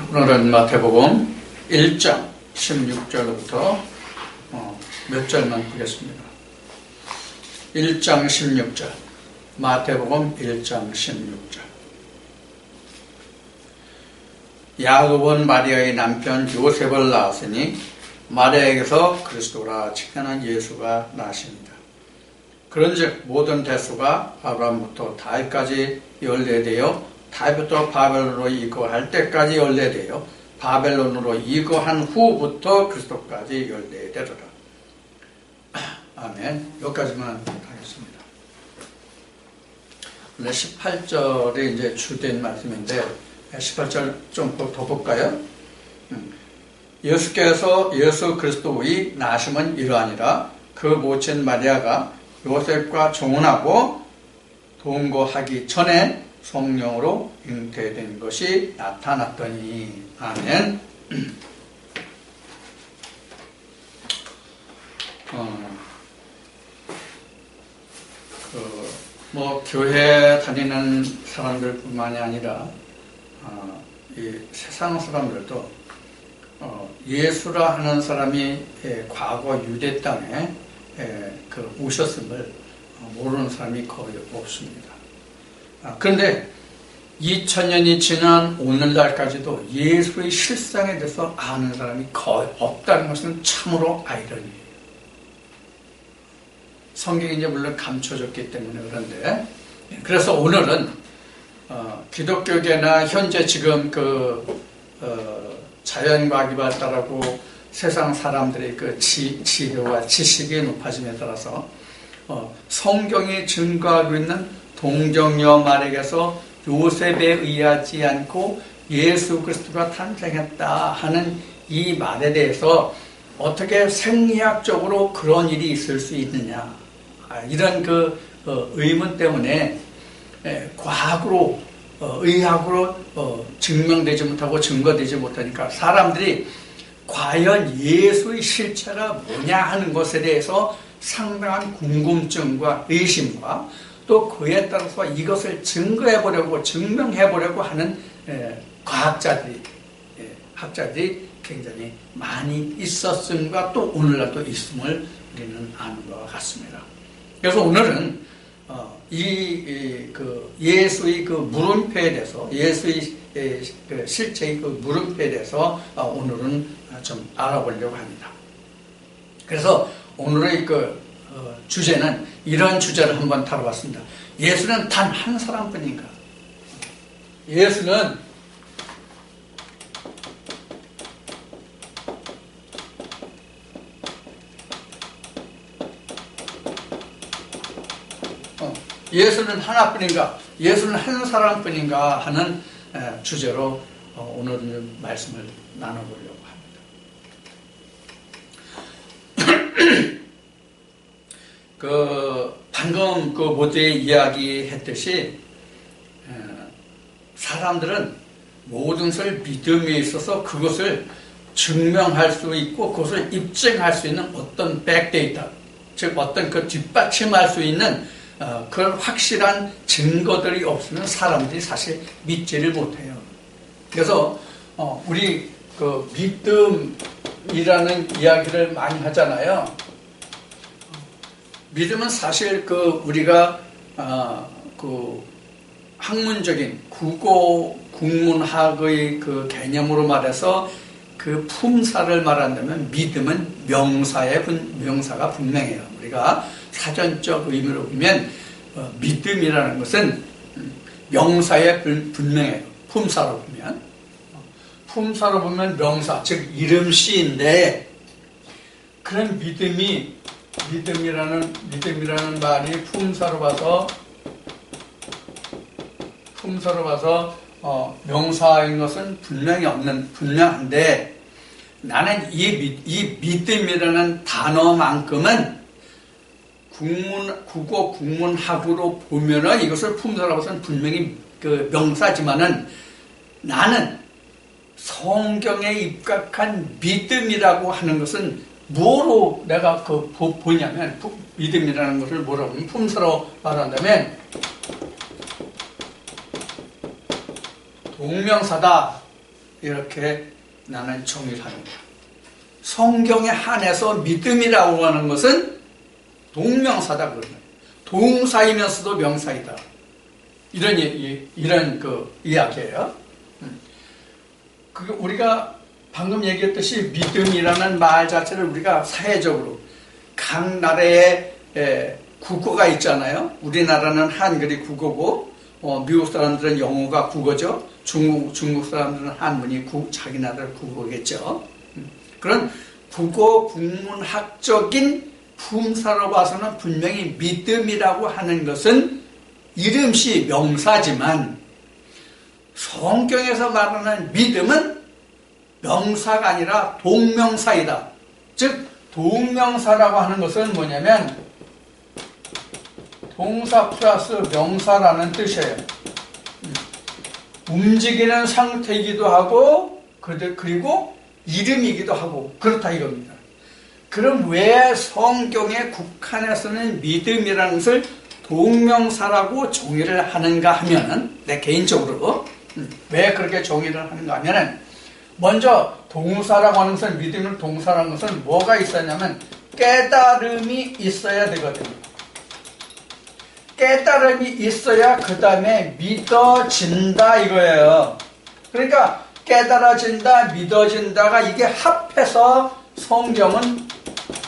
오늘은 마태복음 1장 16절부터 몇 절만 보겠습니다. 1장 16절, 마태복음 1장 16절. 야곱은 마리아의 남편 요셉을 낳았으니 마리아에게서 그리스도라 칭하는 예수가 나십니다. 그런즉 모든 대수가 아브라함부터 다윗까지 연례되어 다윗부터 바벨론으로 이거할 때까지 연례되어 바벨론으로 이거한 후부터 그리스도까지 연례되더라. 아멘. 여기까지만 하겠습니다. 오늘 18절이 이제 주된 말씀인데 18절 좀 더 볼까요? 예수께서 예수 그리스도의 나심은 이러하니라. 그 모친 마리아가 요셉과 정혼하고 동거하기 전에 성령으로 잉태된 것이 나타났더니. 아멘. 교회 다니는 사람들뿐만이 아니라 이 세상 사람들도 예수라 하는 사람이 과거 유대 땅에 오셨음을 모르는 사람이 거의 없습니다. 그런데 2000년이 지난 오늘날까지도 예수의 실상에 대해서 아는 사람이 거의 없다는 것은 참으로 아이러니예요. 성경이 이제 물론 감춰졌기 때문에 그런데, 그래서 오늘은 기독교계나 현재 지금 자연과학이 발달하고 세상 사람들의 지혜와 지식의 높아짐에 따라서 성경이 증거하고 있는 동정녀 마리아에게서 요셉에 의하지 않고 예수 그리스도가 탄생했다 하는 이 말에 대해서 어떻게 생리학적으로 그런 일이 있을 수 있느냐, 이런 의문 때문에 과학으로 의학으로 증명되지 못하고 증거되지 못하니까 사람들이 과연 예수의 실체가 뭐냐 하는 것에 대해서 상당한 궁금증과 의심과 또 그에 따라서 이것을 증거해보려고 증명해보려고 하는 과학자들이 학자들이 굉장히 많이 있었음과 또 오늘날도 있음을 우리는 아는 것 같습니다. 그래서 오늘은 예수의 물음표에 대해서, 예수의 실체의 물음표에 대해서 오늘은 좀 알아보려고 합니다. 그래서 오늘의 주제는 이런 주제를 한번 다뤄봤습니다. 예수는 단 한 사람뿐인가? 예수는 하나뿐인가? 예수는 한 사람뿐인가? 하는 주제로 오늘은 말씀을 나눠보려고 합니다. 방금 모두에 이야기했듯이 사람들은 모든 것을 믿음에 있어서 그것을 증명할 수 있고 그것을 입증할 수 있는 어떤 백데이터, 즉 어떤 뒷받침할 수 있는 그런 확실한 증거들이 없으면 사람들이 사실 믿지를 못해요. 그래서 우리 믿음이라는 이야기를 많이 하잖아요. 믿음은 사실 우리가 학문적인 국문학의 개념으로 말해서 품사를 말한다면 믿음은 명사가 분명해요. 우리가 사전적 의미로 보면 믿음이라는 것은 명사에 분명해요. 품사로 보면 명사, 즉 이름씨인데, 그런 믿음이라는 말이 품사로 봐서 명사인 것은 분명한데, 나는 이 믿음이라는 단어만큼은 국어 국문학으로 보면은 이것을 품사라고 해서는 분명히 명사지만은, 나는 성경에 입각한 믿음이라고 하는 것은 뭐로 내가 보냐면, 믿음이라는 것을 뭐라고 하면, 품사로 말한다면 동명사다. 이렇게 나는 정의를 하는 거야. 성경에 한해서 믿음이라고 하는 것은 동명사다 그런 거예요. 동사이면서도 명사이다. 이런 그 이야기예요. 우리가 방금 얘기했듯이 믿음이라는 말 자체를 우리가 사회적으로 각 나라의 국어가 있잖아요. 우리나라는 한글이 국어고, 미국 사람들은 영어가 국어죠. 중국 사람들은 한문이 자기 나라 국어겠죠. 그런 국어 국문학적인 품사로 봐서는 분명히 믿음이라고 하는 것은 이름시 명사지만 성경에서 말하는 믿음은 명사가 아니라 동명사이다. 즉 동명사라고 하는 것은 뭐냐면 동사 플러스 명사라는 뜻이에요. 움직이는 상태이기도 하고 그리고 이름이기도 하고 그렇다 이겁니다. 그럼 왜 성경에 국한해서는 믿음이라는 것을 동명사라고 정의를 하는가 하면은 내 개인적으로 왜 그렇게 정의를 하는가 하면은 먼저 동사라고 하는 것은 믿음을 동사라는 것은 뭐가 있었냐면 깨달음이 있어야 되거든요. 깨달음이 있어야 그 다음에 믿어진다 이거예요. 그러니까 깨달아진다, 믿어진다가 이게 합해서 성경은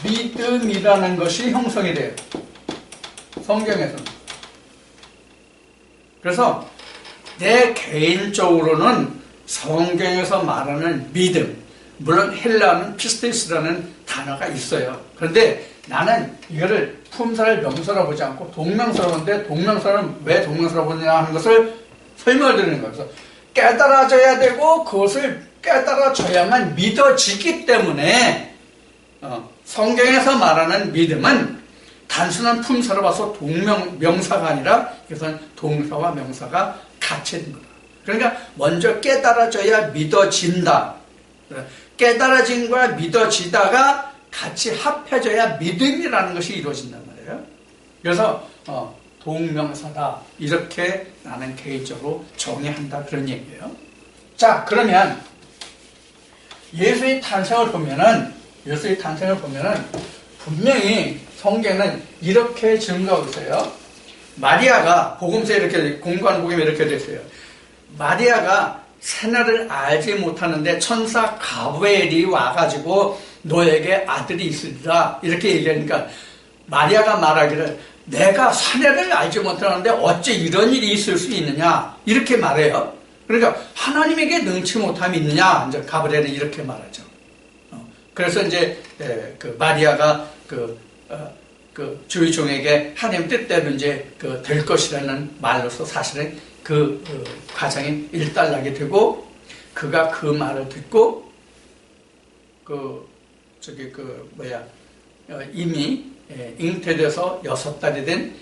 믿음이라는 것이 형성이 돼요. 성경에서는. 그래서 내 개인적으로는 성경에서 말하는 믿음, 물론 헬라어는 피스테스라는 단어가 있어요. 그런데 나는 이거를 품사를 명사로 보지 않고 동명사로 보는데 동명사는 왜 동명사로 보느냐 하는 것을 설명을 드리는 거예요. 그래서 깨달아져야 되고 그것을 깨달아져야만 믿어지기 때문에 성경에서 말하는 믿음은 단순한 품사로 봐서 명사가 아니라 이것은 동사와 명사가 같이 있는 거다. 그러니까 먼저 깨달아져야 믿어진다. 깨달아진과 믿어지다가 같이 합해져야 믿음이라는 것이 이루어진단 말이에요. 그래서 동명사다 이렇게 나는 개인적으로 정의한다 그런 얘기예요. 자, 그러면 예수의 탄생을 보면은 분명히 성경은 이렇게 증거하고 있어요. 마리아가 복음서에 이렇게 공간 복음에 이렇게 됐어요. 마리아가 새날을 알지 못하는데 천사 가브리엘이 와가지고 너에게 아들이 있으리라 이렇게 얘기하니까 마리아가 말하기를 내가 사내를 알지 못하는데 어째 이런 일이 있을 수 있느냐 이렇게 말해요. 그러니까 하나님에게 능치 못함이 있느냐 이제 가브리엘은 이렇게 말하죠. 그래서 이제 그 마리아가 그 주의 종에게 하나님 뜻대로 이제 될 것이라는 말로서 사실은 그 과정이 일단락이 되고 그가 그 말을 듣고 이미 잉태돼서 6달이 된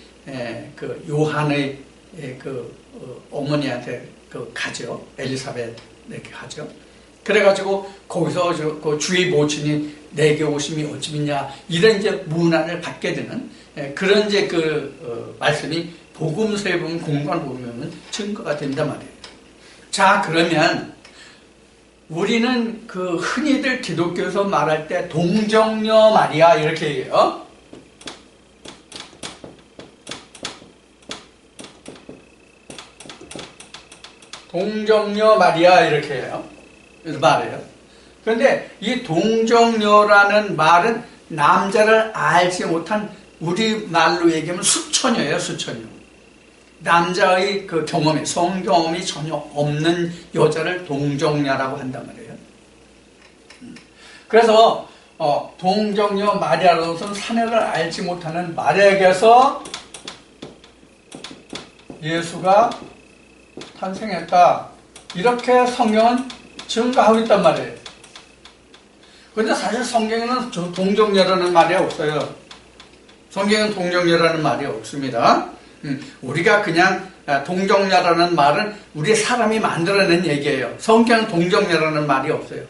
그 요한의 어머니한테 가죠. 엘리사벳에게 가죠. 그래가지고 거기서 그 주의 모친이 내게 오심이 어찌밌냐 이런 이제 문안을 받게 되는 그런 이제 말씀이 복음서에 보면 공간 보면 증거가 된단 말이에요. 자, 그러면 우리는 흔히들 기독교에서 말할 때 동정녀 마리아 이렇게 얘기해요. 동정녀 마리아 이렇게 해요. 말해요. 그런데 이 동정녀라는 말은 남자를 알지 못한 우리 말로 얘기하면 수처녀예요. 수처녀. 남자의 경험이 성경험이 전혀 없는 여자를 동정녀라고 한단 말이에요. 그래서 동정녀 마리아라는 것은 사내를 알지 못하는 마리아에게서 예수가 탄생했다. 이렇게 성경은 증거하고 있단 말이에요. 그런데 사실 성경에는 동정녀라는 말이 없어요. 성경에는 동정녀라는 말이 없습니다. 우리가 그냥 동정녀라는 말은 우리 사람이 만들어낸 얘기예요. 성경은 동정녀라는 말이 없어요.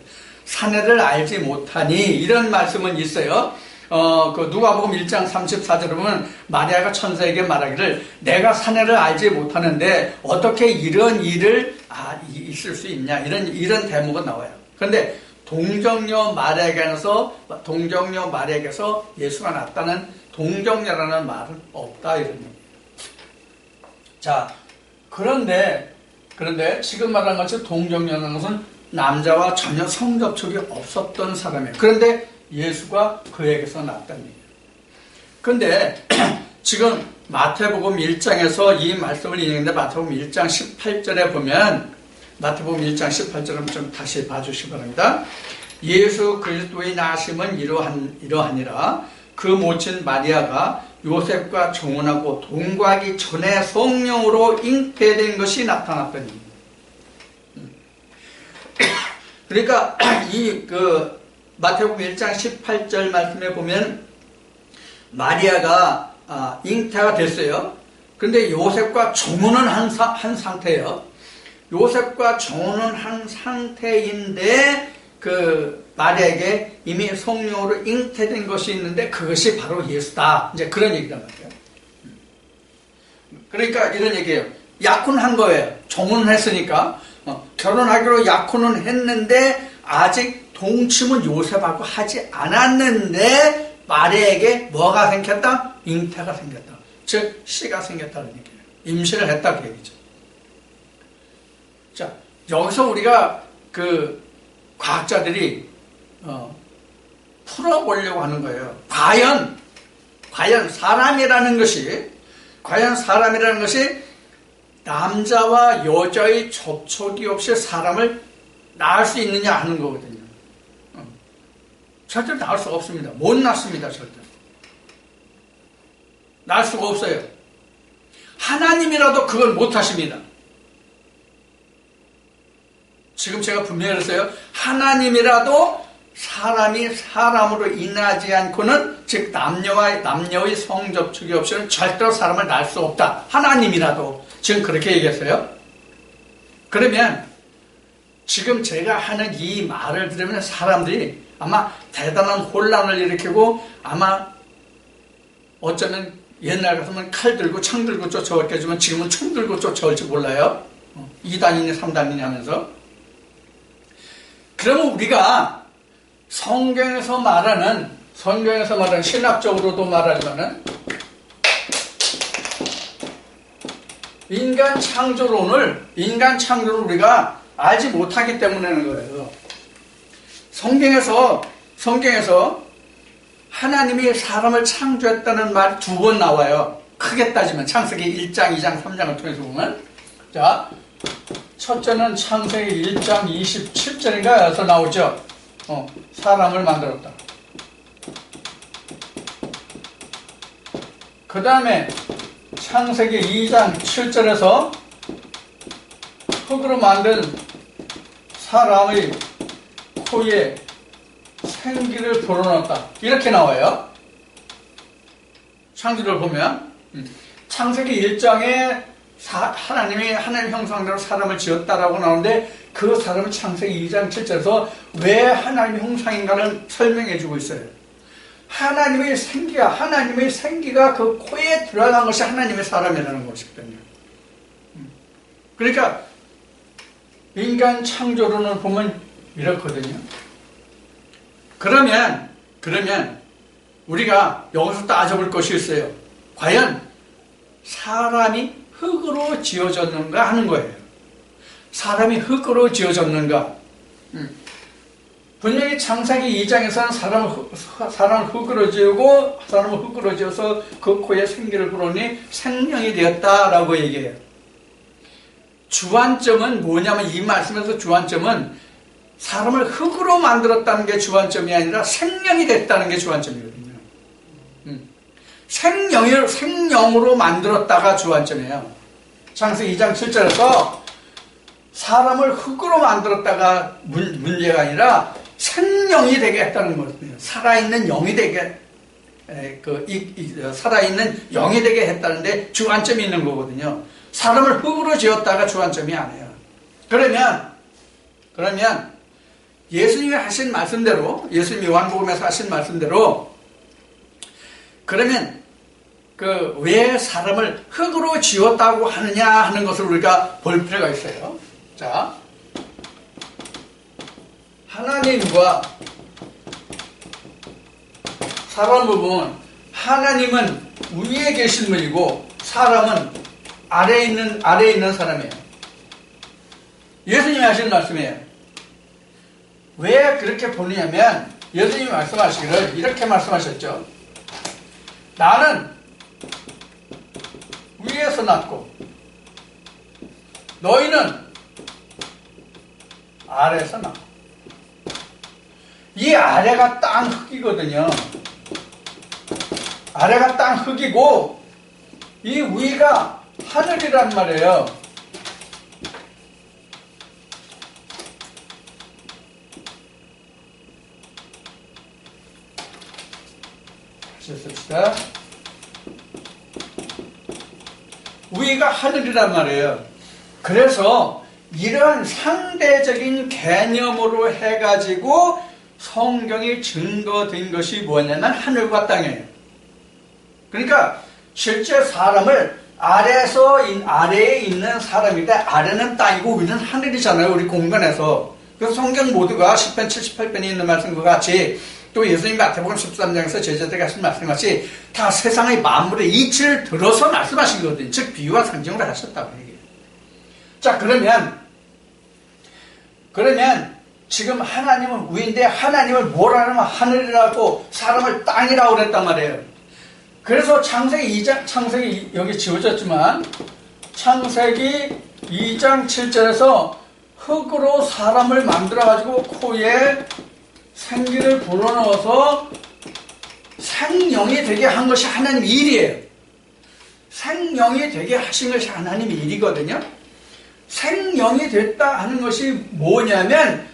사내를 알지 못하니 이런 말씀은 있어요. 그 누가복음 1장 34절에 보면 마리아가 천사에게 말하기를 내가 사내를 알지 못하는데 어떻게 이런 일을 있을 수 있냐 이런 대목은 나와요. 그런데 동정녀 마리아에게서 예수가 낳았다는 동정녀라는 말은 없다 이런 얘기예요. 자, 그런데 지금 말한 것처럼 동정녀라는 것은 남자와 전혀 성접촉이 없었던 사람이에요. 그런데 예수가 그에게서 낳았다는 얘기예요. 그런데 지금 마태복음 1장에서 이 말씀을 인용했는데 마태복음 1장 18절에 보면 마태복음 1장 18절을 좀 다시 봐주시기 바랍니다. 예수 그리스도의 나심은 이러하니라. 그 모친 마리아가 요셉과 정혼하고 동거하기 전에 성령으로 잉태된 것이 나타났더니. 그러니까 마태복음 1장 18절 말씀에 보면 마리아가 잉태가 됐어요. 그런데 요셉과 정혼은 한 상태예요. 요셉과 정혼은 한 상태인데 그 마리아에게 이미 성령으로 잉태된 것이 있는데 그것이 바로 예수다. 이제 그런 얘기란 말이에요. 그러니까 이런 얘기예요. 약혼한 거예요. 정혼을 했으니까 결혼하기로 약혼은 했는데 아직 동침은 요셉하고 하지 않았는데 마리아에게 뭐가 생겼다? 잉태가 생겼다. 즉 씨가 생겼다는 얘기예요. 임신을 했다 그 얘기죠. 자, 여기서 우리가 그 과학자들이 풀어보려고 하는 거예요. 과연 사람이라는 것이 남자와 여자의 접촉이 없이 사람을 낳을 수 있느냐 하는 거거든요. 절대 낳을 수가 없습니다. 못 낳습니다. 절대. 낳을 수가 없어요. 하나님이라도 그걸 못 하십니다. 지금 제가 분명히 그랬어요. 하나님이라도 사람이 사람으로 인하지 않고는 즉 남녀의 성접촉이 없이는 절대로 사람을 낳을 수 없다. 하나님이라도 지금 그렇게 얘기했어요. 그러면 지금 제가 하는 이 말을 들으면 사람들이 아마 대단한 혼란을 일으키고 아마 어쩌면 옛날 같으면 칼 들고 창 들고 쫓아왔겠지만 지금은 총 들고 쫓아올지 몰라요. 2단이냐 3단이냐 하면서. 그러면 우리가 성경에서 말하는 신학적으로도 말하지만은 인간 창조론을 우리가 알지 못하기 때문에는 거예요. 성경에서 하나님이 사람을 창조했다는 말이 2번 나와요. 크게 따지면 창세기 1장, 2장, 3장을 통해서 보면 자, 첫째는 창세기 1장 27절인가에서 나오죠. 사람을 만들었다. 그 다음에 창세기 2장 7절에서 흙으로 만든 사람의 코에 생기를 불어넣었다. 이렇게 나와요. 창조를 보면 창세기 1장에 하나님이 하나님 형상대로 사람을 지었다라고 나오는데 그 사람은 창세기 2장 7절에서 왜 하나님의 형상인가를 설명해 주고 있어요. 하나님의 생기가 그 코에 들어간 것이 하나님의 사람이라는 것이거든요. 그러니까 인간 창조론을 보면 이렇거든요. 그러면 우리가 여기서 따져볼 것이 있어요. 과연 사람이 흙으로 지어졌는가 하는 거예요. 사람이 흙으로 지어졌는가? 분명히 창세기 2장에서는 사람을 흙으로 지우고 사람을 흙으로 지어서 그 코에 생기를 불어넣으니 생명이 되었다라고 얘기해요. 주안점은 뭐냐면 이 말씀에서 주안점은 사람을 흙으로 만들었다는 게 주안점이 아니라 생명이 됐다는 게 주안점이거든요. 생명으로 만들었다가 주안점이에요. 창세기 2장 7절에서 사람을 흙으로 만들었다가 문제가 아니라 생명이 되게 했다는 거거든요. 살아있는 영이 되게 살아있는 영이 되게 했다는데 주안점이 있는 거거든요. 사람을 흙으로 지었다가 주안점이 아니에요. 그러면 예수님이 하신 말씀대로, 예수님이 요한복음에서 하신 말씀대로 그러면 왜 사람을 흙으로 지었다고 하느냐 하는 것을 우리가 볼 필요가 있어요. 자, 하나님과 사람을 보면 하나님은 위에 계신 분이고 사람은 아래에 있는 사람이에요. 예수님이 하신 말씀이에요. 왜 그렇게 보느냐면 예수님이 말씀하시기를 이렇게 말씀하셨죠. 나는 위에서 났고 너희는 아래에서 났고. 이 아래가 땅 흙이거든요. 아래가 땅 흙이고 이 위가 하늘이란 말이에요. 씁시다. 위가 하늘이란 말이에요. 그래서 이런 상대적인 개념으로 해가지고 성경이 증거된 것이 뭐냐면 하늘과 땅이에요. 그러니까 실제 사람을 아래에 있는 사람인데 아래는 땅이고 위는 하늘이잖아요. 우리 공간에서. 그래서 성경 모두가 10편 78편에 있는 말씀과 같이 또 예수님 마태복음 13장에서 제자들에게 하신 말씀같이 다 세상의 만물의 이치를 들어서 말씀하신 거거든요. 즉 비유와 상징으로 하셨다고 얘기해요. 자, 그러면 지금 하나님은 위인데 하나님을 뭐라 하면 하늘이라고 사람을 땅이라고 그랬단 말이에요. 그래서 창세기 여기 지워졌지만 창세기 2장 7절에서 흙으로 사람을 만들어가지고 코에 생기를 불어넣어서 생명이 되게 한 것이 하나님 일이에요. 생명이 되게 하신 것이 하나님의 일이거든요. 생명이 됐다 하는 것이 뭐냐면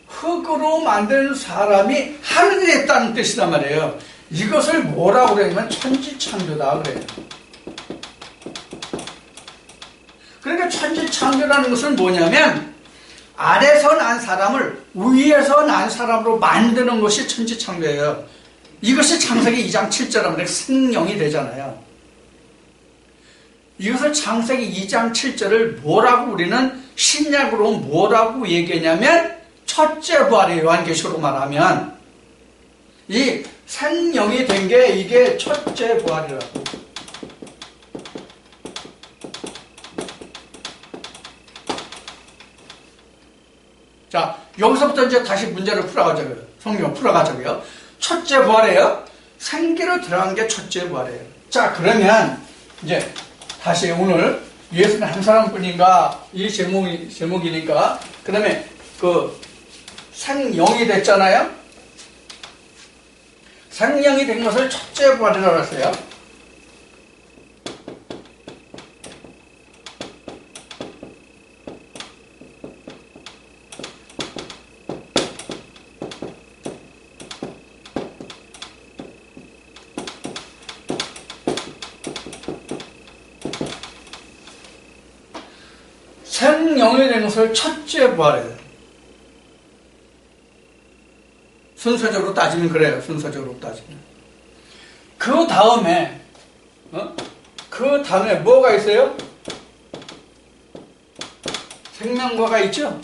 흙으로 만든 사람이 하늘이 됐다는 뜻이란 말이에요. 이것을 뭐라고 그러냐면 천지창조다 그래요. 그러니까 천지창조라는 것은 뭐냐면 아래서 난 사람을 위에서 난 사람으로 만드는 것이 천지창조예요. 이것이 창세기 2장 7절 하면 생명이 되잖아요. 이것을 창세기 2장 7절을 뭐라고 우리는 신약으로 뭐라고 얘기하냐면 첫째 부활의 요한계시로 말하면 이 생명이 된 게 이게 첫째 부활이라고. 자, 여기서부터 이제 다시 문제를 풀어가자고요. 성경 풀어가자고요. 첫째 부활이에요. 생기로 들어간 게 첫째 부활이에요. 자, 그러면 이제 다시 오늘 예수는 한 사람뿐인가 이 제목이니까 그 다음에 생명이 됐잖아요. 생명이 된 것을 첫째 부활이라고 했어요. 생명이 된 것을 첫째 부활이에요. 순서적으로 따지면 그래요. 순서적으로 따지면. 그 다음에 뭐가 있어요? 생명과가 있죠?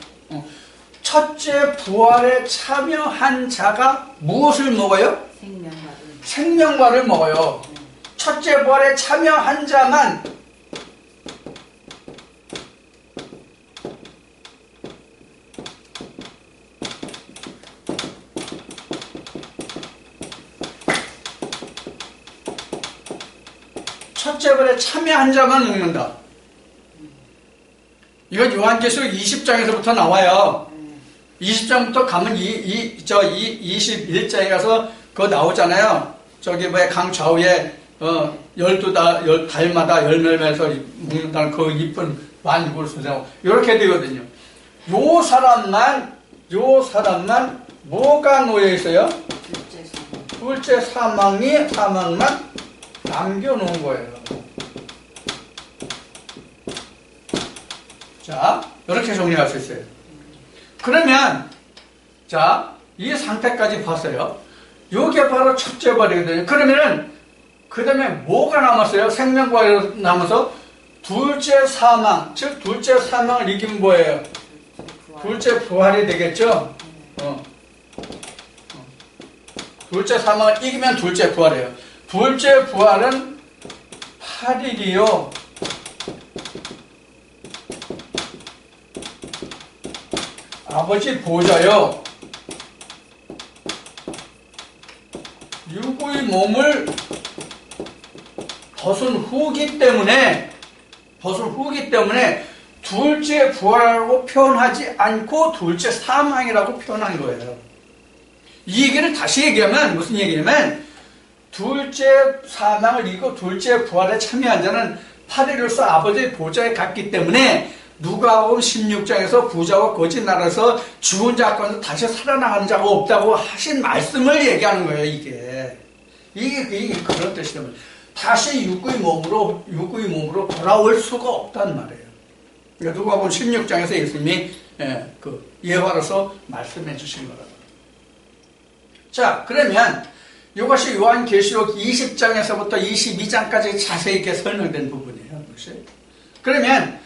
첫째 부활에 참여한 자가 무엇을 먹어요? 생명과를 먹어요. 첫째 부활에 참여한 자만 첫째 부활에 참여한 자만 먹는다. 이건 요한계시록 20장에서부터 나와요. 20장부터 가면 21장에 가서 그거 나오잖아요. 저기 강 좌우에 12달마다 열매를 맺어서 먹는다는 그 이쁜 만국을 순생하고 이렇게 되거든요. 요 사람만 뭐가 놓여 있어요? 둘째 사망만 남겨놓은 거예요. 자, 이렇게 정리할 수 있어요. 그러면 자, 이 상태까지 봤어요. 이게 바로 첫째 부활이거든요. 그러면은 그 다음에 뭐가 남았어요? 생명과 남아서 둘째 사망, 즉 둘째 사망을 이기면 뭐예요? 둘째 부활이 되겠죠? 둘째 사망을 이기면 둘째 부활이에요. 둘째 부활은 8일이요. 아버지 보좌요. 육의 몸을 벗은 후기 때문에 둘째 부활이라고 표현하지 않고 둘째 사망이라고 표현한 거예요. 이 얘기를 다시 얘기하면 무슨 얘기냐면 둘째 사망을 이기고 둘째 부활에 참여한 자는 8일로서 아버지의 보좌에 갔기 때문에 누가복음 16장에서 부자와 거짓 나라에서 죽은 자 가운데 다시 살아나가는 자가 없다고 하신 말씀을 얘기하는 거예요. 이게 그런 뜻이라면 다시 육의 몸으로 돌아올 수가 없단 말이에요. 그러니까 누가복음 16장에서 예수님이 예화로서 말씀해 주신 거라고. 자, 그러면 이것이 요한계시록 20장에서부터 22장까지 자세히 이렇게 설명된 부분이에요. 그러면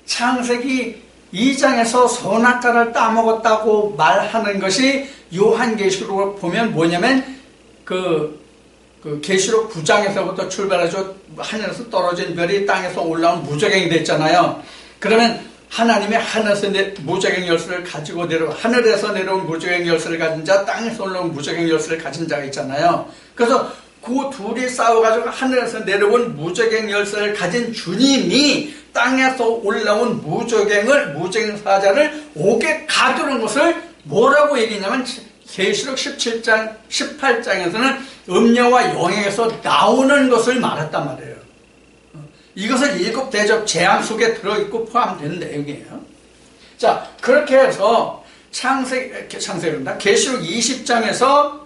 창세기 2장에서 선악과를 따먹었다고 말하는 것이 요한계시록을 보면 뭐냐면 계시록 9장에서부터 출발해서 하늘에서 떨어진 별이 땅에서 올라온 무저갱이 됐잖아요. 그러면 하나님의 하늘에서 무저갱 열쇠를 가지고 하늘에서 내려온 무저갱 열쇠를 가진 자, 땅에서 올라온 무저갱 열쇠를 가진 자가 있잖아요. 그래서 그 둘이 싸워가지고 하늘에서 내려온 무저갱 열쇠를 가진 주님이 땅에서 올라온 무저갱 사자를 옥에 가두는 것을 뭐라고 얘기냐면 계시록 17장, 18장에서는 음녀와 영에서 나오는 것을 말했단 말이에요. 이것을 7 대접 재앙 속에 들어있고 포함되는 내용이에요. 자, 그렇게 해서 계시록 20장에서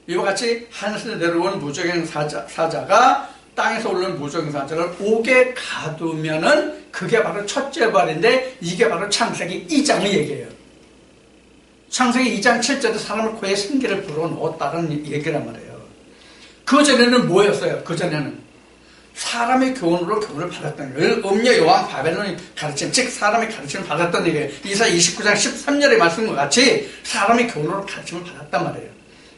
이와 같이 하늘에서 내려온 무저갱 사자가 땅에서 올라온 무저갱 사자를 옥에 가두면은 그게 바로 첫째 부활인데 이게 바로 창세기 2장의 얘기예요. 창세기 2장 7절에 사람을 코에 생기를 불어넣었다는 얘기란 말이에요. 그전에는 뭐였어요? 그전에는 사람의 교훈으로 교훈을 받았다는 거예요. 음녀 여왕 바벨론의 가르침, 즉 사람의 가르침을 받았다는 얘기예요. 이사 29장 13절의 말씀과 같이 사람의 교훈으로 가르침을 받았단 말이에요.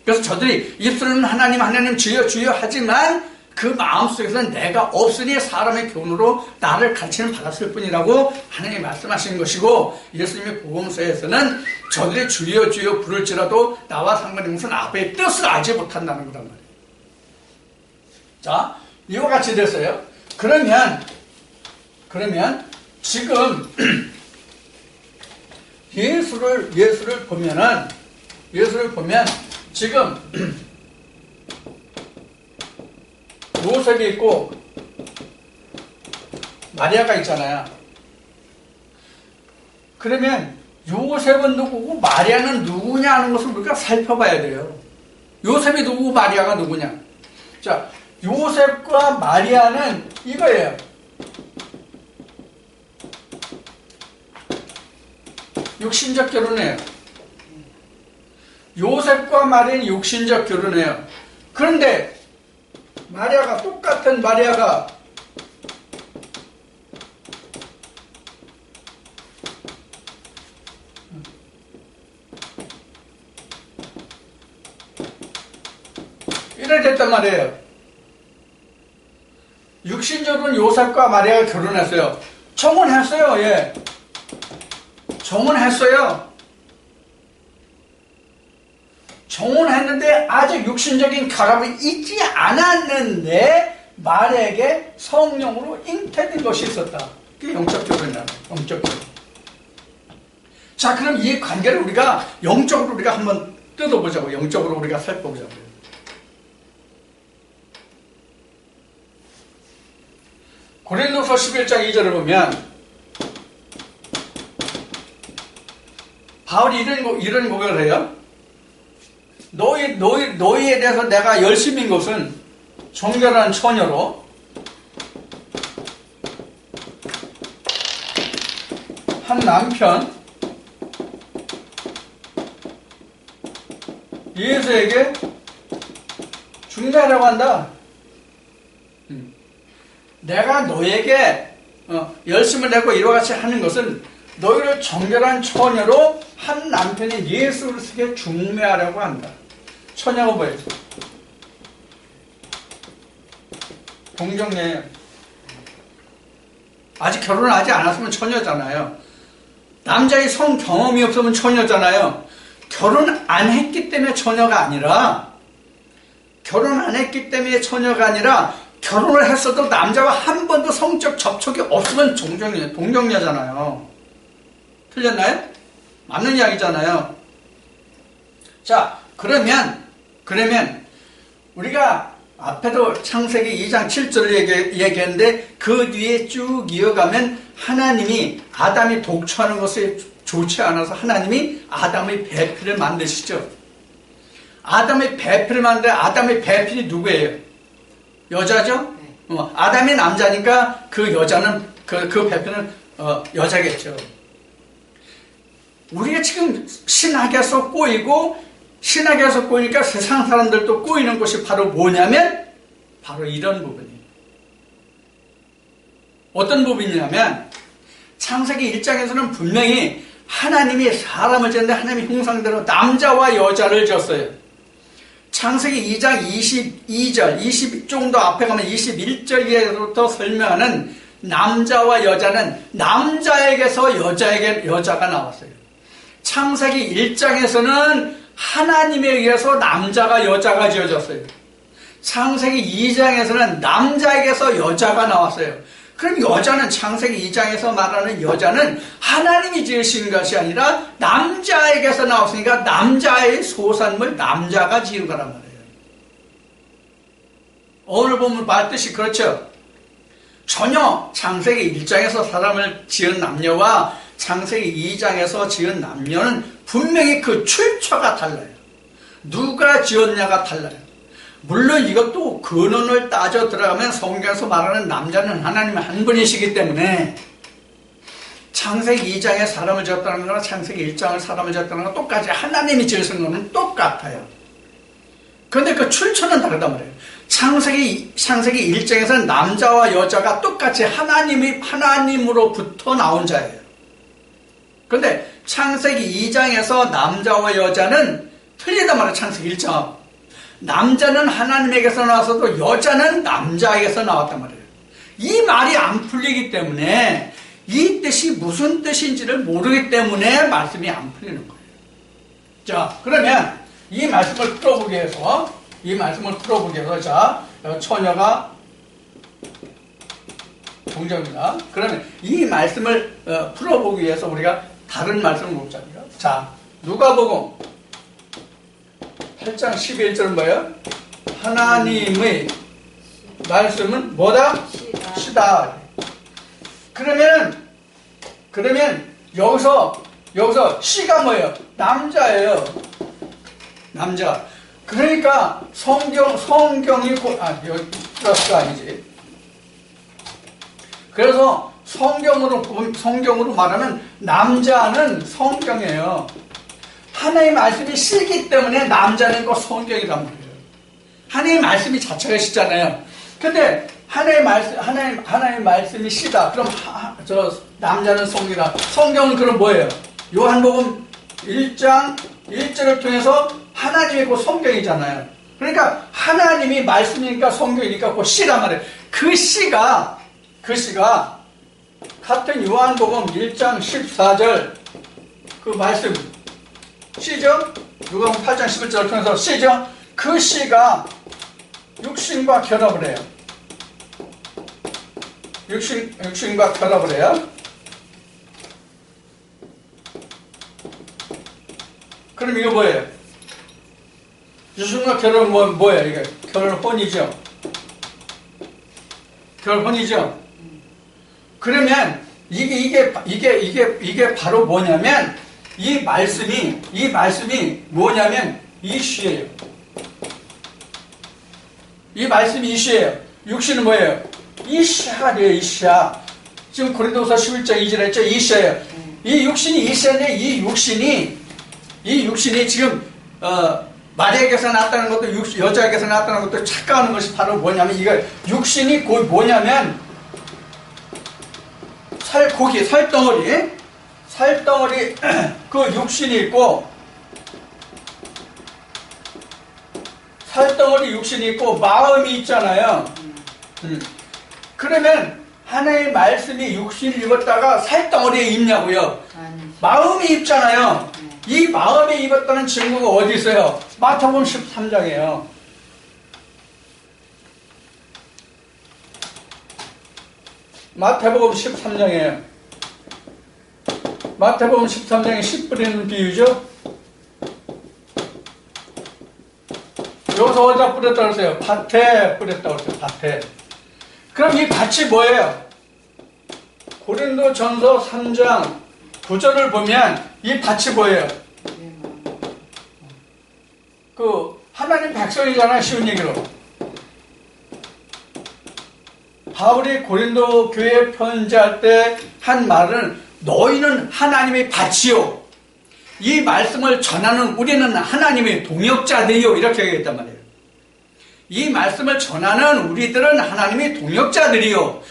그래서 저들이 입술로는 하나님 주여 주여 하지만 그 마음속에서는 내가 없으니 사람의 교훈으로 나를 가르침을 받았을 뿐이라고 하나님이 말씀하신 것이고, 예수님의 복음서에서는 저들이 주여 주여 부를지라도 나와 상관없는 것은 아버지의 뜻을 알지 못한다는 거란 말이에요. 자, 이와 같이 됐어요. 그러면 지금 예수를 보면 지금 요셉이 있고 마리아가 있잖아요. 그러면 요셉은 누구고 마리아는 누구냐 하는 것을 우리가 살펴봐야 돼요. 요셉이 누구고 마리아가 누구냐. 자, 요셉과 마리아는 이거예요. 육신적 결혼이에요. 요셉과 마리아는 육신적 결혼이에요. 그런데 똑같은 마리아가 이래 됐단 말이에요. 육신적으로는 요셉과 마리아가 결혼했어요. 정혼했어요. 예. 정혼했어요. 정혼했는데 아직 육신적인 결합이 있지 않았는데 마리아에게 성령으로 잉태된 것이 있었다. 그게 영적 결혼이라는 거예요. 영적 결혼. 자, 그럼 이 관계를 우리가 영적으로 우리가 한번 뜯어보자고. 영적으로 우리가 살펴보자고요. 고린도서 11장 2절을 보면 바울이 이런 고백을 해요. 너희에 대해서 내가 열심인 것은 정결한 처녀로 한 남편 예수에게 중매하려고 한다. 내가 너에게 열심을 내고 이와 같이 하는 것은 너희를 정결한 처녀로 한 남편인 예수 그리스도에게 중매하려고 한다. 처녀가 뭐예요? 동정녀예요. 아직 결혼을 하지 않았으면 처녀잖아요. 남자의 성 경험이 없으면 처녀잖아요. 결혼 안 했기 때문에 처녀가 아니라 결혼을 했어도 남자와 한 번도 성적 접촉이 없으면 동정녀잖아요. 틀렸나요? 맞는 이야기잖아요. 자, 그러면 우리가 앞에도 창세기 2장 7절을 얘기했는데 그 뒤에 쭉 이어가면 하나님이 아담이 독초하는 것이 좋지 않아서 하나님이 아담의 배필을 만드시죠. 아담의 배필을 만드는데 아담의 배필이 누구예요? 여자죠? 아담이 남자니까 그 여자는 그 배필은 여자겠죠. 우리가 지금 신학에서 꼬이니까 세상 사람들도 꼬이는 것이 바로 뭐냐면 바로 이런 부분이에요. 어떤 부분이냐면 창세기 1장에서는 분명히 하나님이 사람을 지었는데 하나님이 형상대로 남자와 여자를 지었어요. 창세기 2장 22절, 좀 더 앞에 가면 21절에서부터 설명하는 남자와 여자는 남자에게서 여자가 나왔어요. 창세기 1장에서는 하나님에 의해서 남자가 여자가 지어졌어요. 창세기 2장에서는 남자에게서 여자가 나왔어요. 그럼 여자는 창세기 2장에서 말하는 여자는 하나님이 지으신 것이 아니라 남자에게서 나왔으니까 남자의 소산물 남자가 지은 거란 말이에요. 오늘 보면 봤듯이 그렇죠. 전혀 창세기 1장에서 사람을 지은 남녀와 창세기 2장에서 지은 남녀는 분명히 그 출처가 달라요. 누가 지었냐가 달라요. 물론 이것도 근원을 따져 들어가면 성경에서 말하는 남자는 하나님 한 분이시기 때문에 창세기 2장에 사람을 지었다는 거나 창세기 1장을 사람을 지었다는 거나 똑같이 하나님이 지으신 거는 똑같아요. 그런데 그 출처는 다르단 말이에요. 창세기 1장에서는 남자와 여자가 똑같이 하나님으로부터 나온 자예요. 그런데 창세기 2장에서 남자와 여자는 틀리단 말이에요. 창세기 1장. 남자는 하나님에게서 나왔어도 여자는 남자에게서 나왔단 말이에요. 이 말이 안 풀리기 때문에 이 뜻이 무슨 뜻인지를 모르기 때문에 말씀이 안 풀리는 거예요. 자, 그러면 이 말씀을 풀어보기 위해서 자, 처녀가 동정입니다. 그러면 이 말씀을 풀어보기 위해서 우리가 다른 말씀을 봅자고요. 자, 누가복음 8장 11절은 뭐예요? 하나님의 말씀은 뭐다? 시다. 그러면 여기서 시가 뭐예요? 남자예요. 남자. 그러니까 성경이 플러스가 아니지. 그래서 성경으로 말하면 남자는 성경이에요. 하나님의 말씀이 시기 때문에 남자는 그 성경이란 말이에요. 하나님의 말씀이 자체가 시잖아요. 근데 하나님의 말씀이 시다. 그럼 남자는 성경이다. 성경은 그럼 뭐예요? 요한복음 1장 1절을 통해서 하나님의 그 성경이잖아요. 그러니까 하나님이 말씀이니까 성경이니까 그 시란 말이에요. 그 시가 같은 요한복음 1장 14절 그 말씀 시죠? 누가복음 8장 11절을 통해서 시죠? 그 시가 육신과 결합을 해요. 육신과 결합을 해요. 그럼 이거 뭐예요? 육신과 결합은 뭐예요? 이게 결혼이죠. 결혼이죠. 그러면 이게 바로 뭐냐면 이 말씀이 뭐냐면 이슈예요. 이 말씀이 이슈예요. 육신은 뭐예요? 이샤래요. 이샤. 지금 고린도후서 11장 2절 했죠? 이샤예요. 이 육신이 이샤인데 이 육신이 지금 마리아에게서 나왔다는 것도 여자에게서 나왔다는 것도 착각하는 것이 바로 뭐냐면 이거 육신이 곧 뭐냐면 살덩어리 그 육신이 있고 살덩어리 육신이 있고 마음이 있잖아요. 그러면 하나의 말씀이 육신을 입었다가 살덩어리에 입냐고요? 마음이 입잖아요. 이 마음에 입었다는 증거가 어디 있어요? 마태복음 13장이에요. 마태복음 13장이에요. 마태복음 13장에 씨 뿌리는 비유죠. 여기서 어디다 뿌렸다고 했어요? 밭에 뿌렸다고 했어요. 밭에. 그럼 이 밭이 뭐예요? 고린도전서 3장 9절을 보면 이 밭이 뭐예요? 그 하나님 백성이잖아요. 쉬운 얘기로. 바울이 고린도 교회에 편지할 때 한 말은 너희는 하나님의 밭이요. 이 말씀을 전하는 우리는 하나님의 동역자들이요. 이렇게 얘기했단 말이에요. 이 말씀을 전하는 우리들은 하나님의 동역자들이요.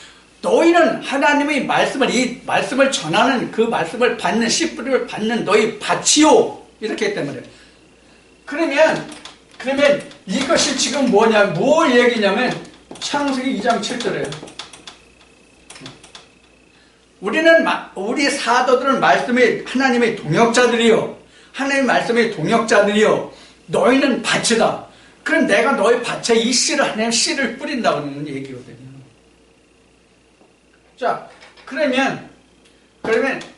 너희는 하나님의 말씀을 이 말씀을 전하는 그 말씀을 받는 씨뿌리를 받는 너희 밭이요. 이렇게 했단 말이에요. 그러면 이것이 지금 뭐냐? 뭘 얘기냐면 창세기 2장 7절이에요. 우리 사도들은 말씀의 하나님의 동역자들이요. 하나님의 말씀의 동역자들이요. 너희는 밭이다. 그럼 내가 너희 밭에 이 씨를 하나님 씨를 뿌린다는 얘기거든요. 자, 그러면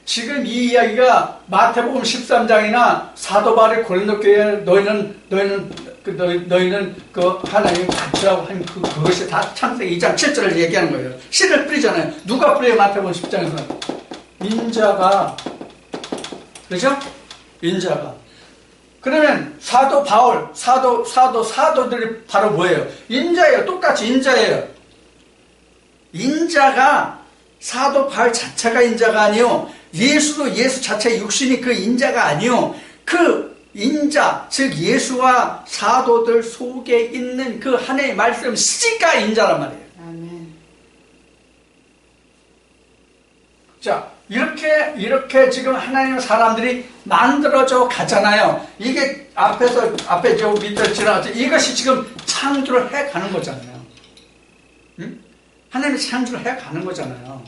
지금 이 이야기가 마태복음 13장이나 사도 바울의 고린도 교회 너희는 그 하나님의 밭이라고 한 그것이 다 창세기 2장 7절을 얘기하는 거예요. 씨를 뿌리잖아요. 누가 뿌려요? 마태복음 10장에서 인자가, 그렇죠? 인자가. 그러면 사도 바울, 사도들이 바로 뭐예요? 인자예요. 똑같이 인자예요. 인자가 사도 바울 자체가 인자가 아니요. 예수도 예수 자체 육신이 그 인자가 아니요. 그 인자, 즉 예수와 사도들 속에 있는 그 하나님의 말씀 씨가 인자란 말이에요. 아멘. 자, 이렇게 지금 하나님의 사람들이 만들어져 가잖아요. 이게 앞에 저 밑에 지나갔죠. 이것이 지금 창조를 해 가는 거잖아요. 응? 하나님이 창조를 해 가는 거잖아요.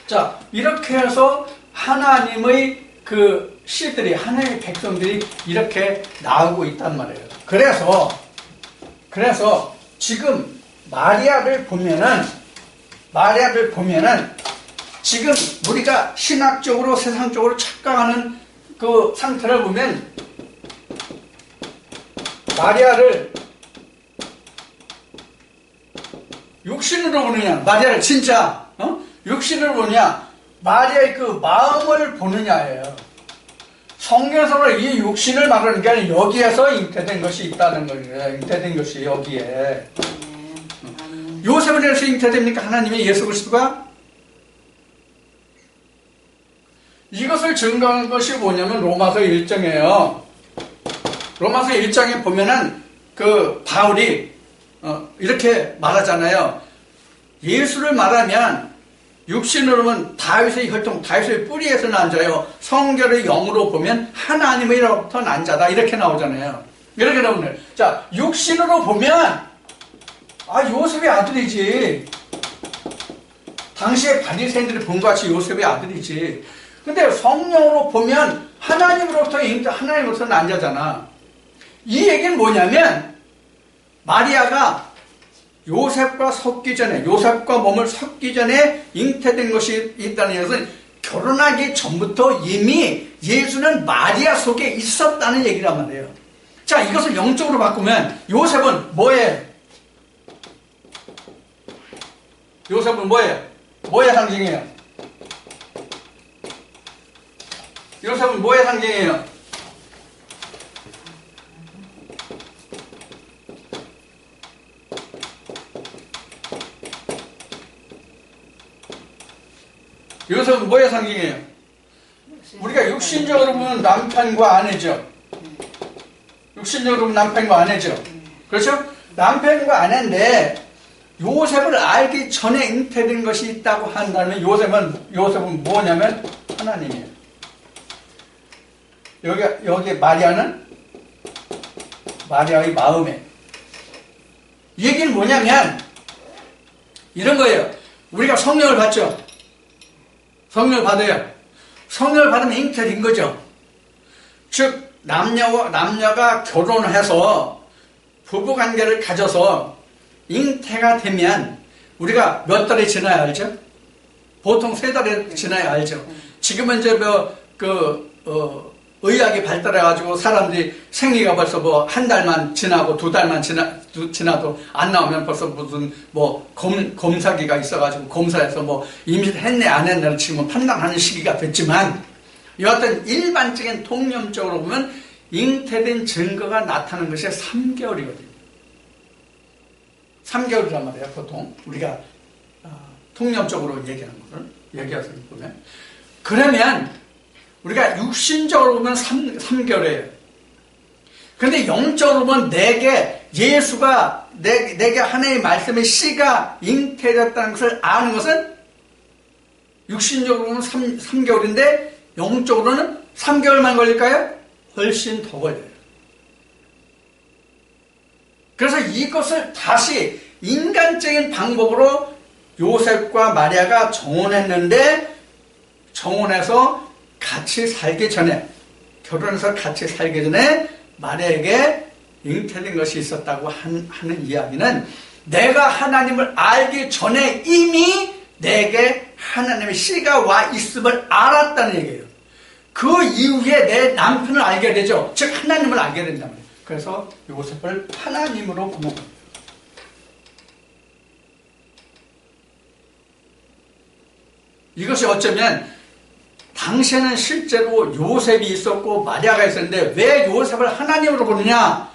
자, 이렇게 해서 하나님의 그 씨들이, 하나님의 백성들이 이렇게 나오고 있단 말이에요. 그래서 지금 마리아를 보면은 지금 우리가 신학적으로 세상적으로 착각하는 그 상태를 보면 마리아를 육신으로 보느냐, 마리아를 진짜 육신으로 보느냐, 마리아의 그 마음을 보느냐예요. 성경에서는 이 육신을 말하는 게 아니라 여기에서 잉태된 것이 있다는 거예요. 잉태된 것이 여기에. 요셉은 이래서 잉태됩니까? 하나님의 예수 그리스도가? 이것을 증거하는 것이 뭐냐면 로마서 1장이에요. 로마서 1장에 보면은 그 바울이 이렇게 말하잖아요. 예수를 말하면 육신으로 보면 다윗의 혈통, 다윗의 뿌리에서 난 자요. 성결의 영으로 보면 하나님으로부터 난 자다. 이렇게 나오잖아요. 이렇게 나오네요. 자, 육신으로 보면 요셉의 아들이지. 당시에 바리새인들이 본 것 같이 요셉의 아들이지. 근데 성령으로 보면 하나님으로부터 난 자잖아. 이 얘기는 뭐냐면 마리아가 요셉과 몸을 섞기 전에 잉태된 것이 있다는 것은 결혼하기 전부터 이미 예수는 마리아 속에 있었다는 얘기란 말이에요. 자, 이것을 영적으로 바꾸면 요셉은 뭐예요? 요셉은 뭐예요? 뭐의 상징이에요? 요셉은 뭐의 상징이에요? 요셉은 뭐의 상징이에요? 우리가 육신적으로 보면 남편과 아내죠. 육신적으로 보면 남편과 아내죠. 그렇죠? 남편과 아내인데 요셉을 알기 전에 잉태된 것이 있다고 한다면 요셉은 뭐냐면 하나님이에요. 여기 마리아는 마리아의 마음에. 이 얘기는 뭐냐면 이런 거예요. 우리가 성령을 받죠. 성령을 받아요. 성령을 받으면 잉태된 거죠. 즉 남녀가 결혼을 해서 부부관계를 가져서 잉태가 되면 우리가 몇 달이 지나야 알죠? 보통 3달이 지나야 알죠. 지금은 이제 의학이 발달해가지고 사람들이 생리가 벌써 한 달만 지나고 2달만 지나도 안 나오면 벌써 무슨 검사기가 있어가지고 검사해서 임신을 했네 안 했네를 지금 판단하는 시기가 됐지만 여하튼 일반적인 통념적으로 보면 잉태된 증거가 나타나는 것이 3개월이거든요. 3개월이란 말이에요. 보통 우리가 통념적으로 얘기하는 것을 얘기해서 보면 그러면 우리가 육신적으로 보면 3개월이에요. 그런데 영적으로 보면 내게 예수가 내게 하나님의 말씀의 씨가 잉태되었다는 것을 아는 것은 육신적으로 보면 3개월인데 영적으로는 3개월만 걸릴까요? 훨씬 더 걸려요. 그래서 이것을 다시 인간적인 방법으로 요셉과 마리아가 정혼했는데 정혼해서 같이 살기 전에 결혼해서 같이 살기 전에 마리아에게 잉태된 것이 있었다고 하는 이야기는 내가 하나님을 알기 전에 이미 내게 하나님의 씨가 와 있음을 알았다는 얘기예요. 그 이후에 내 남편을 알게 되죠. 즉 하나님을 알게 된단 말이에요. 그래서 요셉을 하나님으로 부릅니다. 이것이 어쩌면 당시에는 실제로 요셉이 있었고 마리아가 있었는데 왜 요셉을 하나님으로 부르냐?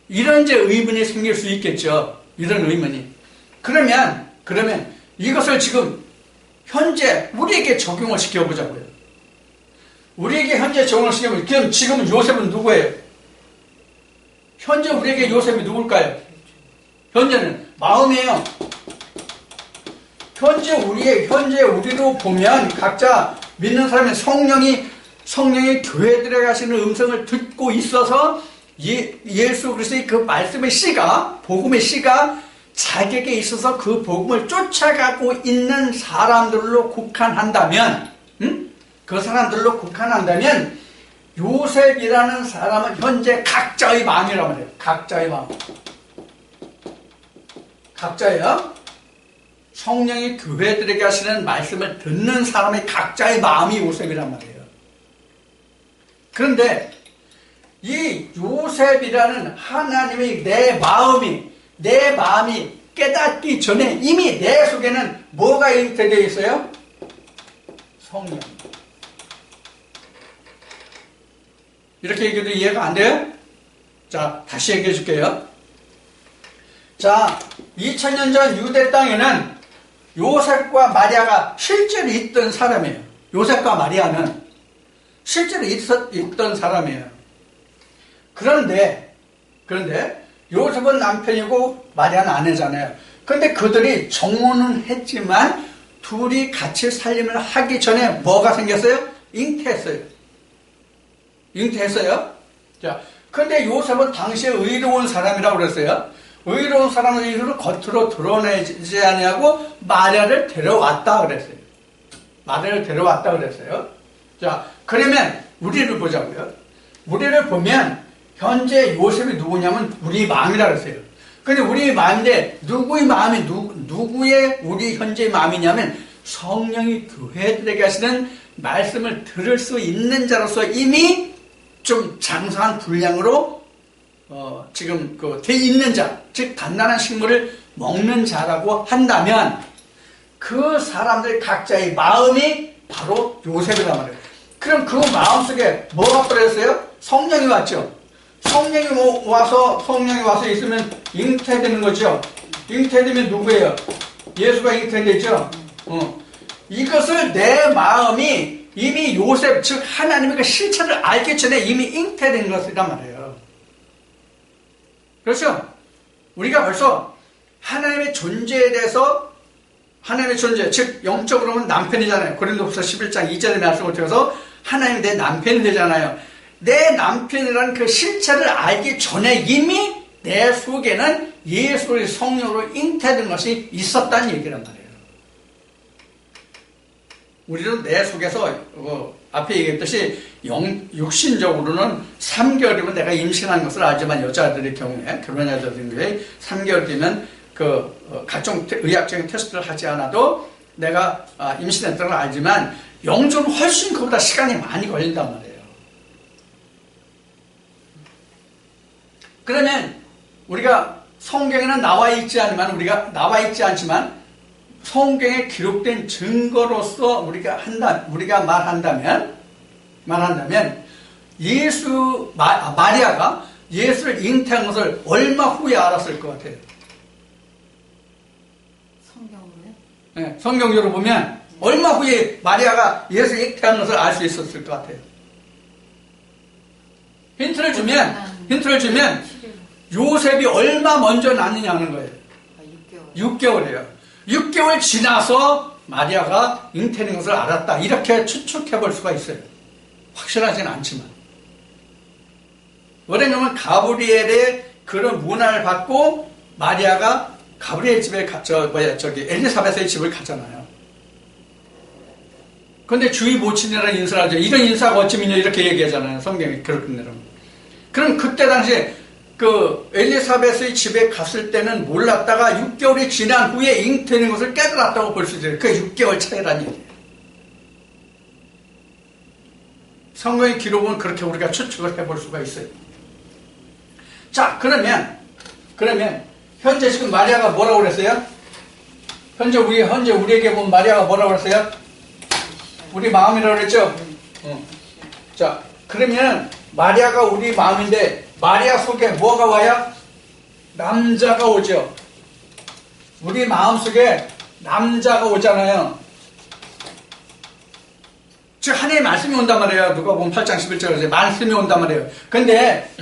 이런 이제 의문이 생길 수 있겠죠. 이런 의문이. 그러면 이것을 지금 현재 우리에게 적용을 시켜보자고요. 우리에게 현재 적용을 시켜보면 그럼 지금 요셉은 누구예요? 현재 우리에게 요셉이 누굴까요? 현재는 마음이에요. 현재 우리로 보면 각자 믿는 사람의 성령이 교회들에 가시는 음성을 듣고 있어서 예수 그리스도의 그 말씀의 씨가 복음의 씨가 자기에게 있어서 그 복음을 쫓아가고 있는 사람들로 국한한다면 그 사람들로 국한한다면 요셉이라는 사람은 현재 각자의 마음이란 말이에요. 각자의 마음. 각자예요. 성령이 교회들에게 하시는 말씀을 듣는 사람의 각자의 마음이 요셉이란 말이에요. 그런데 이 요셉이라는 하나님의 내 마음이 깨닫기 전에 이미 내 속에는 뭐가 잉태되어 있어요? 성령. 이렇게 얘기해도 이해가 안 돼요? 자, 다시 얘기해 줄게요. 자, 2000년 전 유대 땅에는 요셉과 마리아가 실제로 있던 사람이에요. 요셉과 마리아는 실제로 있던 사람이에요. 그런데 요셉은 남편이고 마리아는 아내잖아요. 그런데 그들이 정혼은 했지만 둘이 같이 살림을 하기 전에 뭐가 생겼어요? 잉태했어요. 자, 근데 요셉은 당시에 의로운 사람이라고 그랬어요. 의로운 사람은 이를 겉으로 드러내지 아니하고 마리아를 데려왔다 그랬어요. 자, 그러면 우리를 보자고요. 우리를 보면 현재 요셉이 누구냐면 우리 마음이라고 했어요. 근데 우리 마음인데 누구의 마음이 누구의 우리 현재의 마음이냐면 성령이 교회들에게 하시는 말씀을 들을 수 있는 자로서 이미 좀 장성한 분량으로 지금 돼 있는 자, 즉 단단한 식물을 먹는 자라고 한다면 그 사람들 각자의 마음이 바로 요셉이란 말이에요. 그럼 그 마음속에 뭐가 들어있어요? 성령이 왔죠. 성령이 와서 있으면 잉태되는 거죠. 잉태되면 누구예요? 예수가 잉태되죠. 이것을 내 마음이 이미 요셉, 즉 하나님의 그 실체를 알기 전에 이미 잉태된 것이란 말이에요. 그렇죠? 우리가 벌써 하나님의 존재에 대해서, 하나님의 존재, 즉 영적으로 보면 남편이잖아요. 고린도후서 11장 2절의 말씀을 통해서 하나님이 내 남편이 되잖아요. 내 남편이라는 그 실체를 알기 전에 이미 내 속에는 예수의 성령으로 잉태된 것이 있었다는 얘기란 말이에요. 우리는 내 속에서 앞에 얘기했듯이 육신적으로는 3개월이면 내가 임신한 것을 알지만, 여자들의 경우에, 결혼 여자들의 경우에 3개월 되면 각종 의학적인 테스트를 하지 않아도 내가 임신했다는 걸 알지만, 영적으로 훨씬 그보다 시간이 많이 걸린단 말이에요. 그러면 우리가 성경에는 나와 있지 않지만 성경에 기록된 증거로서 우리가 말한다면 마리아가 예수를 잉태한 것을 얼마 후에 알았을 것 같아요? 성경으로요? 네, 성경적으로 보면 얼마 후에 마리아가 예수를 잉태한 것을 알 수 있었을 것 같아요? 힌트를 주면 요셉이 얼마 먼저 낳느냐 하는 거예요. 6개월이에요. 6개월 지나서 마리아가 잉태된 것을 알았다. 이렇게 추측해 볼 수가 있어요. 확실하지는 않지만. 왜냐하면 가브리엘의 그런 문안을 받고 마리아가 가브리엘 집에 엘리사벳의 집을 갔잖아요. 그런데 주의 모친이라는 인사를 하죠. 이런 인사가 어찌미냐 이렇게 얘기하잖아요. 성경이 그렇게 내려면. 그럼 그때 당시에 그 엘리사벳의 집에 갔을 때는 몰랐다가 6개월이 지난 후에 잉태된 것을 깨달았다고 볼 수 있어요. 그 6개월 차이라는 얘기예요. 성경의 기록은 그렇게 우리가 추측을 해볼 수가 있어요. 자, 그러면 현재 지금 마리아가 뭐라고 그랬어요? 현재 우리에게 본 마리아가 뭐라고 그랬어요? 우리 마음이라고 그랬죠? 자, 그러면 마리아가 우리 마음인데 마리아 속에 뭐가 와요? 남자가 오죠. 우리 마음속에 남자가 오잖아요. 즉 하나님의 말씀이 온단 말이에요. 누가 보면 8장 11절에 말씀이 온단 말이에요. 근데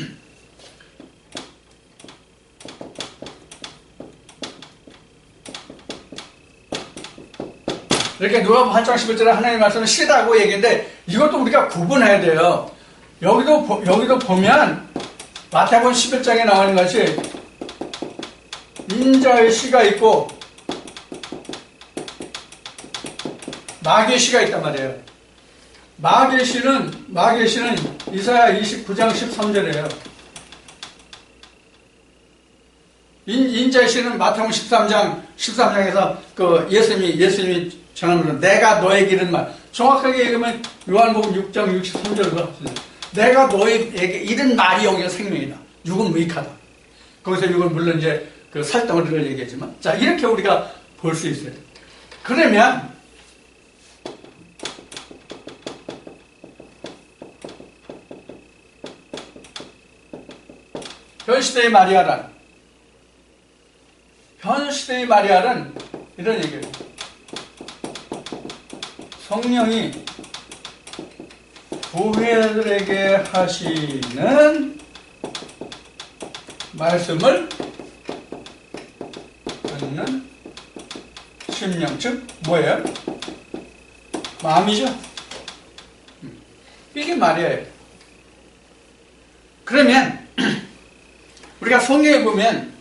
이렇게 누가 보면 8장 11절에 하나님의 말씀은 시다고 얘기했는데 이것도 우리가 구분해야 돼요. 여기도 보면 마태복음 11장에 나와 있는 것이 인자의 시가 있고 마귀의 시가 있단 말이에요. 마귀의 시는 이사야 29장 13절이에요. 인자의 시는 마태복음 13장에서 그 예수님이 전하면서 내가 너에게 이른 말, 정확하게 얘기하면 요한복음 6장 63절로 내가 너에게 이른 말이 여기가 생명이다. 육은 무익하다. 거기서 육은 물론 이제 그 살덩어리를 얘기했지만, 자, 이렇게 우리가 볼 수 있어요. 그러면 현 시대의 마리아는 이런 얘기예요. 성령이 부회들에게 하시는 말씀을 듣는 심령, 즉 뭐예요? 마음이죠. 이게 마리아예요. 그러면 우리가 성경에 보면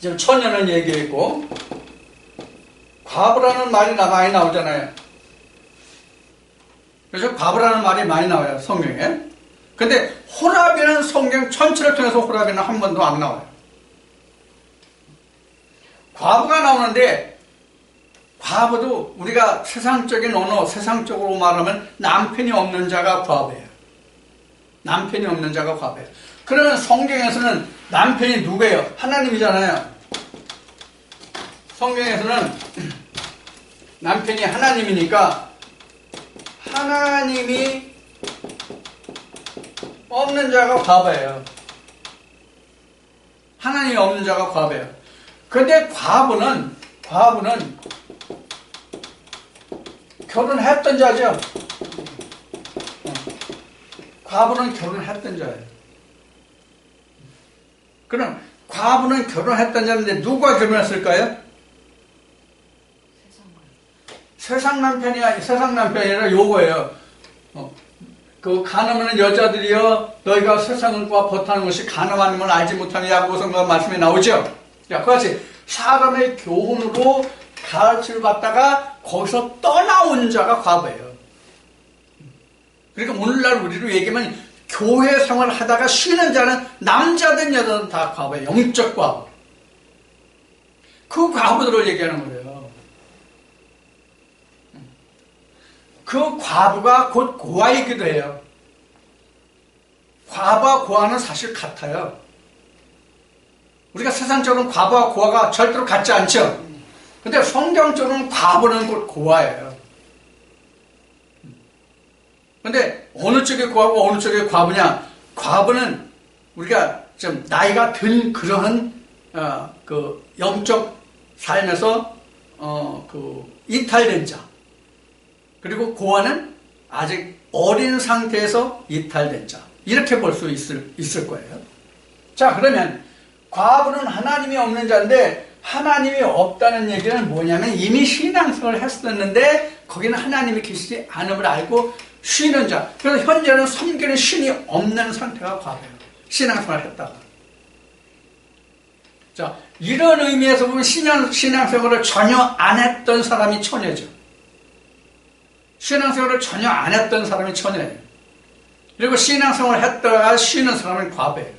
지금 처녀는 얘기했고 과부라는 말이 많이 나오잖아요. 그래서 과부라는 말이 많이 나와요, 성경에. 근데 호라비는 성경 전체를 통해서 호라비는 한 번도 안 나와요. 과부가 나오는데 과부도 우리가 세상적인 언어, 세상적으로 말하면 남편이 없는 자가 과부예요. 남편이 없는 자가 과부예요. 그러면 성경에서는 남편이 누구예요? 하나님이잖아요. 성경에서는 남편이 하나님이니까 하나님이 없는 자가 과부예요. 하나님이 없는 자가 과부예요. 근데 과부는 결혼했던 자죠. 과부는 결혼했던 자예요. 그럼 과부는 결혼했던 자인데 누가 결혼했을까요? 세상 남편이라 요거예요. 그 가늠하는 여자들이여 너희가 세상과 버타는 것이 가늠하는 알지 못하는 야고보서 말씀에 나오죠. 그것이 사람의 교훈으로 가르침을 받다가 거기서 떠나온 자가 과부예요. 그러니까 오늘날 우리로 얘기하면 교회 생활을 하다가 쉬는 자는 남자든 여자든 다 과부예요. 영적 과부. 그 과부들을 얘기하는 거예요. 그 과부가 곧 고아이기도 해요. 과부와 고아는 사실 같아요. 우리가 세상적으로는 과부와 고아가 절대로 같지 않죠. 근데 성경적으로는 과부는 곧 고아예요. 근데 어느 쪽에 고아고 어느 쪽에 과부냐? 과부는 우리가 좀 나이가 든 그러한 그 영적 삶에서 그 이탈된 자. 그리고 고아는 아직 어린 상태에서 이탈된 자. 이렇게 볼 수 있을 거예요. 자, 그러면 과부는 하나님이 없는 자인데 하나님이 없다는 얘기는 뭐냐면 이미 신앙생활을 했었는데 거기는 하나님이 계시지 않음을 알고 쉬는 자. 그래서 현재는 섬기는 신이 없는 상태가 과부예요. 신앙생활을 했다가. 자, 이런 의미에서 보면 신앙생활을 전혀 안 했던 사람이 처녀죠. 신앙생활을 전혀 안 했던 사람이 처녀예요. 그리고 신앙생활을 했다가 쉬는 사람은 과부예요.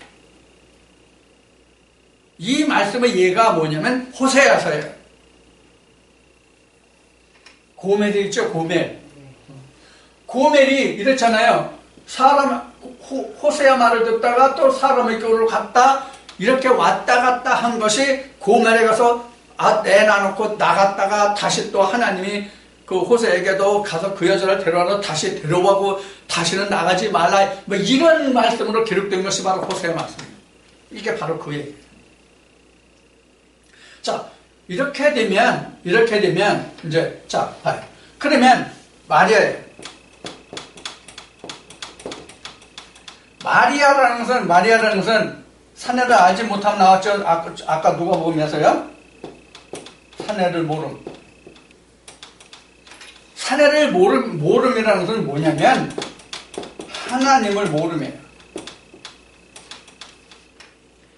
이 말씀의 예가 뭐냐면 호세아서예요. 고멜이 있죠, 고멜. 고멜이 이랬잖아요. 호세아 말을 듣다가 또 사람의 교를 갔다 이렇게 왔다 갔다 한 것이 고멜에 가서 내놔놓고 나갔다가 다시 또 하나님이 그 호세에게도 가서 그 여자를 데려와서 다시 데려오고 다시는 나가지 말라 뭐 이런 말씀으로 기록된 것이 바로 호세아 말씀입니다. 이게 바로 그 얘기예요. 자, 이렇게 되면 이제 자 봐요. 그러면 마리아라는 것은 사내를 알지 못하면 나왔죠. 아까 누가 보면서요? 사내를 모름. 사내를 모름이라는 것은 뭐냐면 하나님을 모름이에요.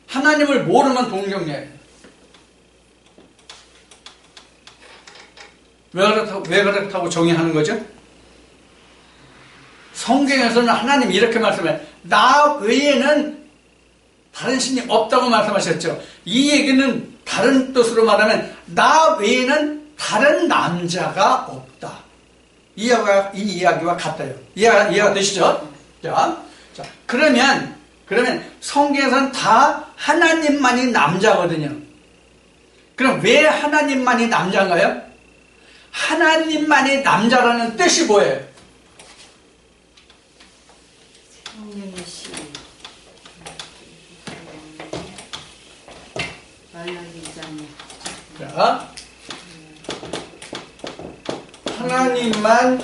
하나님을 모르면 동정녀예요. 왜 그렇다고 정의하는 거죠? 성경에서는 하나님이 이렇게 말씀해요. 나 외에는 다른 신이 없다고 말씀하셨죠. 이 얘기는 다른 뜻으로 말하면 나 외에는 다른 남자가 없다. 이 이야기와 같아요. 이해가 되시죠? 자, 그러면 성경에서는 다 하나님만이 남자거든요. 그럼 왜 하나님만이 남자인가요? 하나님만이 남자라는 뜻이 뭐예요? 성령이시 말라기 2장에 자, 하나님만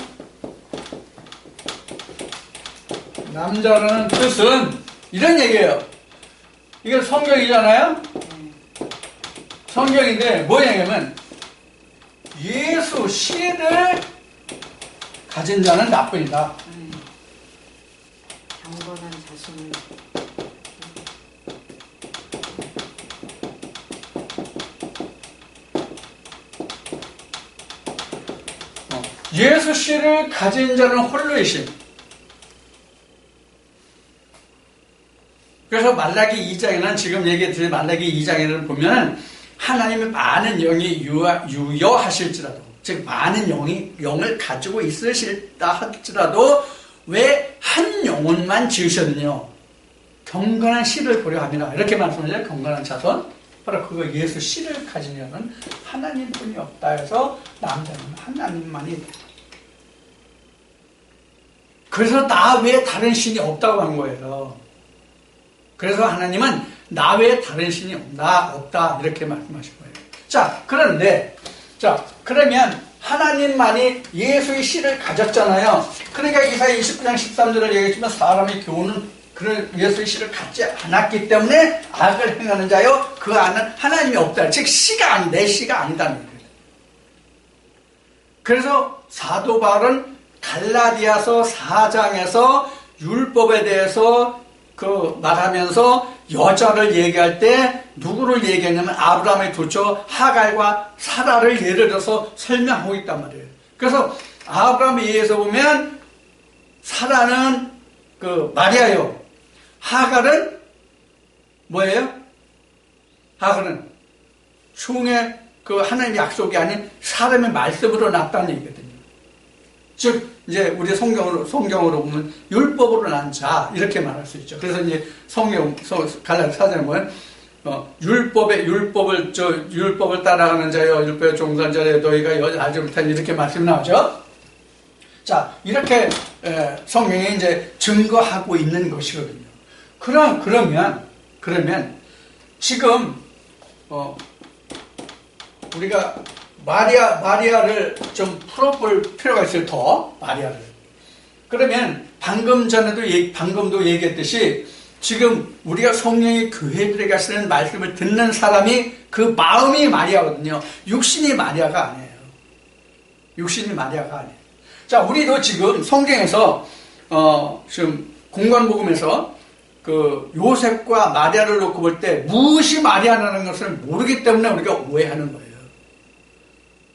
남자라는 뜻은 이런 얘기예요. 이게 성경이잖아요? 성경인데 뭐냐면 예수 씨를 가진 자는 나뿐이다. 경건한 자신을 예수 씨를 가진 자는 홀로이심. 그래서 말라기 2장에는 지금 얘기해드린 말라기 2장에는 보면 하나님의 많은 영이 유여하실지라도 즉 많은 영을 가지고 있으실다 할지라도 왜 한 영혼만 지으셨느냐 경건한 씨를 보려 함이라 이렇게 말씀하죠. 경건한 자손 바로 그거 예수 씨를 가진 자는 하나님뿐이 없다 해서 남자는 하나님만이 그래서 나 외에 다른 신이 없다고 한 거예요. 그래서 하나님은 나 외에 다른 신이 없다 이렇게 말씀하신 거예요. 자, 그런데 그러면 하나님만이 예수의 씨를 가졌잖아요. 그러니까 이사야 29장 13절을 얘기했지만 사람의 교훈은 그런 예수의 씨를 갖지 않았기 때문에 악을 행하는 자요 그 안은 하나님이 없다. 즉 씨가 아니 내 씨가 아니다는 거예요. 그래서 사도 바울은 갈라디아서 4장에서 율법에 대해서 말하면서 여자를 얘기할 때 누구를 얘기했냐면 아브라함의 도처 하갈과 사라를 예를 들어서 설명하고 있단 말이에요. 그래서 아브라함에 의해서 보면 사라는 마리아요. 하갈은 뭐예요? 하갈은 흉의 하나님의 약속이 아닌 사람의 말씀으로 났다는 얘기거든요. 즉 이제 우리 성경으로 보면 율법으로 난 자 이렇게 말할 수 있죠. 그래서 이제 갈라디아 4장에 보면 율법을 따라가는 자여 율법에 종사한 자여 너희가 알지 못한 이렇게 말씀이 나오죠. 자 이렇게 성경이 이제 증거하고 있는 것이거든요. 그러면 지금 우리가 마리아를 좀 풀어볼 필요가 있어요. 더 마리아를. 그러면 방금도 얘기했듯이 지금 우리가 성령이 교회들에게 하시는 말씀을 듣는 사람이 그 마음이 마리아거든요. 육신이 마리아가 아니에요. 육신이 마리아가 아니에요. 자, 우리도 지금 성경에서 지금 공관복음에서 요셉과 마리아를 놓고 볼 때 무엇이 마리아라는 것을 모르기 때문에 우리가 오해하는 거예요.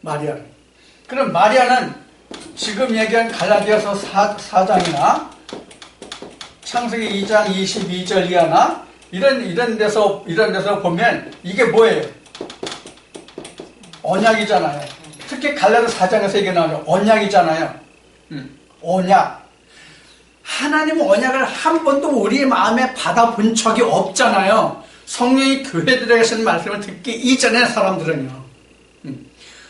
마리아를. 그럼 마리아는 지금 얘기한 갈라디아서 4장이나 창세기 2장 22절 이하나 이런 데서 보면 이게 뭐예요? 언약이잖아요. 특히 갈라디아 4장에서 얘기 나오죠. 언약이잖아요. 언약. 하나님 언약을 한 번도 우리 마음에 받아본 적이 없잖아요. 성령이 교회들에게 하시는 말씀을 듣기 이전에 사람들은요.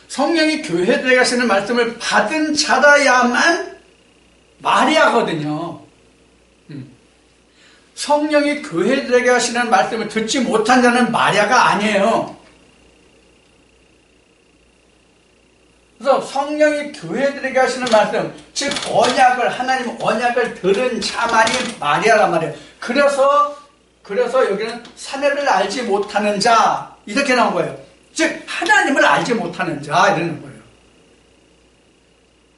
성령이 교회들에게 하시는 말씀을 받은 자라야만 마리아거든요. 성령이 교회들에게 하시는 말씀을 듣지 못한 자는 마리아가 아니에요. 그래서 성령이 교회들에게 하시는 말씀, 즉 하나님 언약을 들은 자만이 마리아란 말이에요. 그래서 여기는 사내를 알지 못하는 자 이렇게 나온 거예요. 즉 하나님을 알지 못하는 자 이러는 거예요.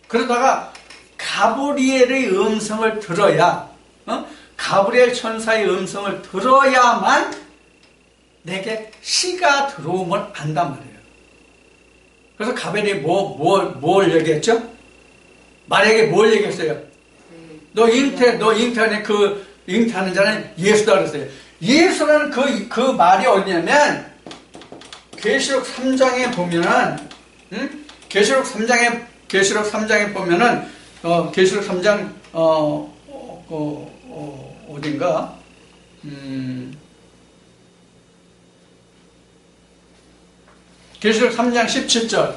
그러다가 가브리엘의 음성을 들어야 가브리엘 천사의 음성을 들어야만 내게 씨가 들어오면 안단 말이에요. 그래서 가브리엘이 뭘 얘기했죠? 마리아에게 뭘 얘기했어요? 너 잉태하는 잉태하는 자는 예수다 그랬어요. 예수라는 그 말이 어디냐면 계시록 3장에 보면은 계시록 3장에 보면은 계시록 3장 어딘가 계시록 3장 17절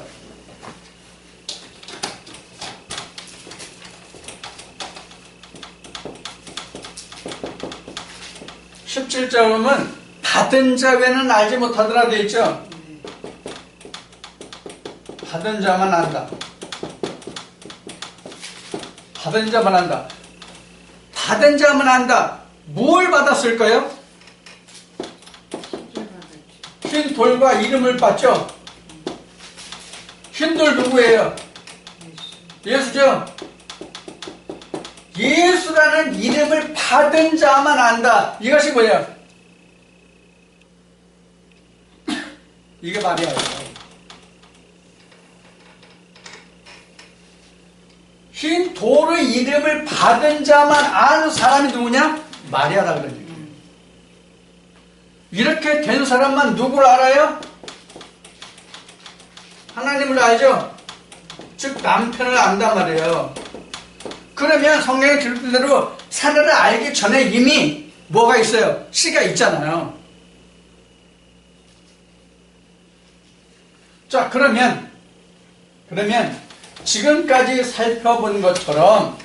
17절 보면 받은 자 외에는 알지 못하더라 되어 있죠. 받은 자만 안다. 받은 자만 안다. 받은 자만 안다. 뭘 받았을까요? 흰 돌과 이름을 받죠. 흰 돌 누구예요? 예수죠. 예수라는 이름을 받은 자만 안다. 이것이 뭐예요? 이게 마리아예요. 흰 돌의 이름을 받은 자만 아는 사람이 누구냐? 마리아라 그런 얘기예요. 이렇게 된 사람만 누구를 알아요? 하나님을 알죠? 즉 남편을 안단 말이에요. 그러면 성경에 기록된 대로 사라를 알기 전에 이미 뭐가 있어요? 씨가 있잖아요. 자, 그러면 지금까지 살펴본 것처럼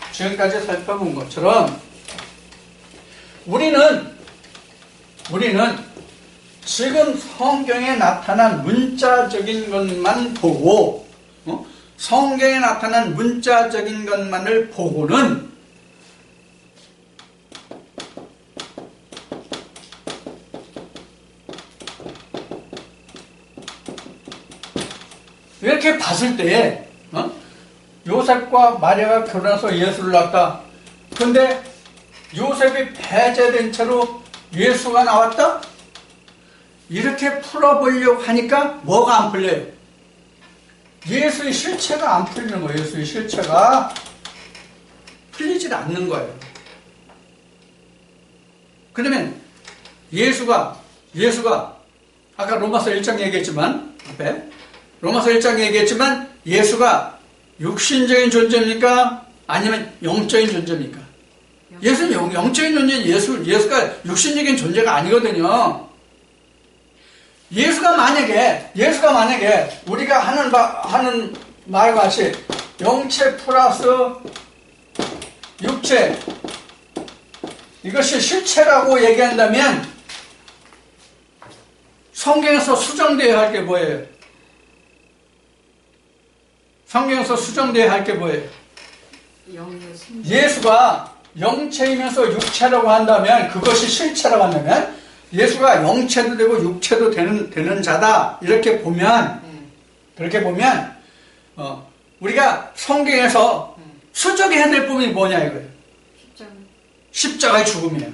우리는 지금 성경에 나타난 문자적인 것만 보고 성경에 나타난 문자적인 것만을 보고는 이렇게 봤을 때 요셉과 마리아가 결혼해서 예수를 낳았다. 그런데 요셉이 배제된 채로 예수가 나왔다? 이렇게 풀어보려고 하니까 뭐가 안 풀려요? 예수의 실체가 안 풀리는 거예요. 예수의 실체가 풀리질 않는 거예요. 그러면 예수가 아까 로마서 1장 얘기했지만 앞에 로마서 1장 얘기했지만 예수가 육신적인 존재입니까? 아니면 영적인 존재입니까? 예수는 영적인 존재, 예수가 육신적인 존재가 아니거든요. 예수가 만약에 우리가 하는 말과 같이 영체 플러스 육체 이것이 실체라고 얘기한다면 성경에서 수정되어야 할 게 뭐예요? 성경에서 수정되어야 할 게 뭐예요? 예수가 영체이면서 육체라고 한다면, 그것이 실체라고 한다면 예수가 영체도 되고 육체도 되는 자다 이렇게 보면 우리가 성경에서 수정해야 될 부분이 뭐냐 이거예요. 십자가의 죽음이에요.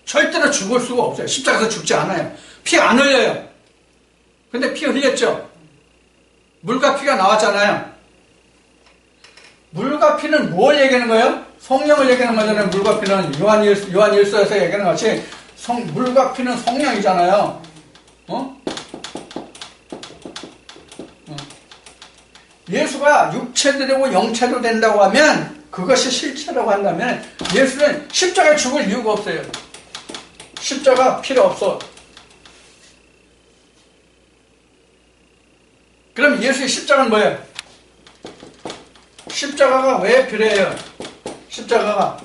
절대로 죽을 수가 없어요. 십자가에서 죽지 않아요. 피 안 흘려요. 근데 피 흘렸죠. 물과 피가 나왔잖아요. 물과 피는 뭘 얘기하는 거예요? 성령을 얘기하는 거잖아요. 물과 피는 요한일서에서 얘기하는 것 같이 물과 피는 성령이잖아요. 예수가 육체도 되고 영체도 된다고 하면, 그것이 실체라고 한다면 예수는 십자가에 죽을 이유가 없어요. 십자가 필요 없어. 그럼 예수의 십자가는 뭐예요? 십자가가 왜 필요해요? 십자가가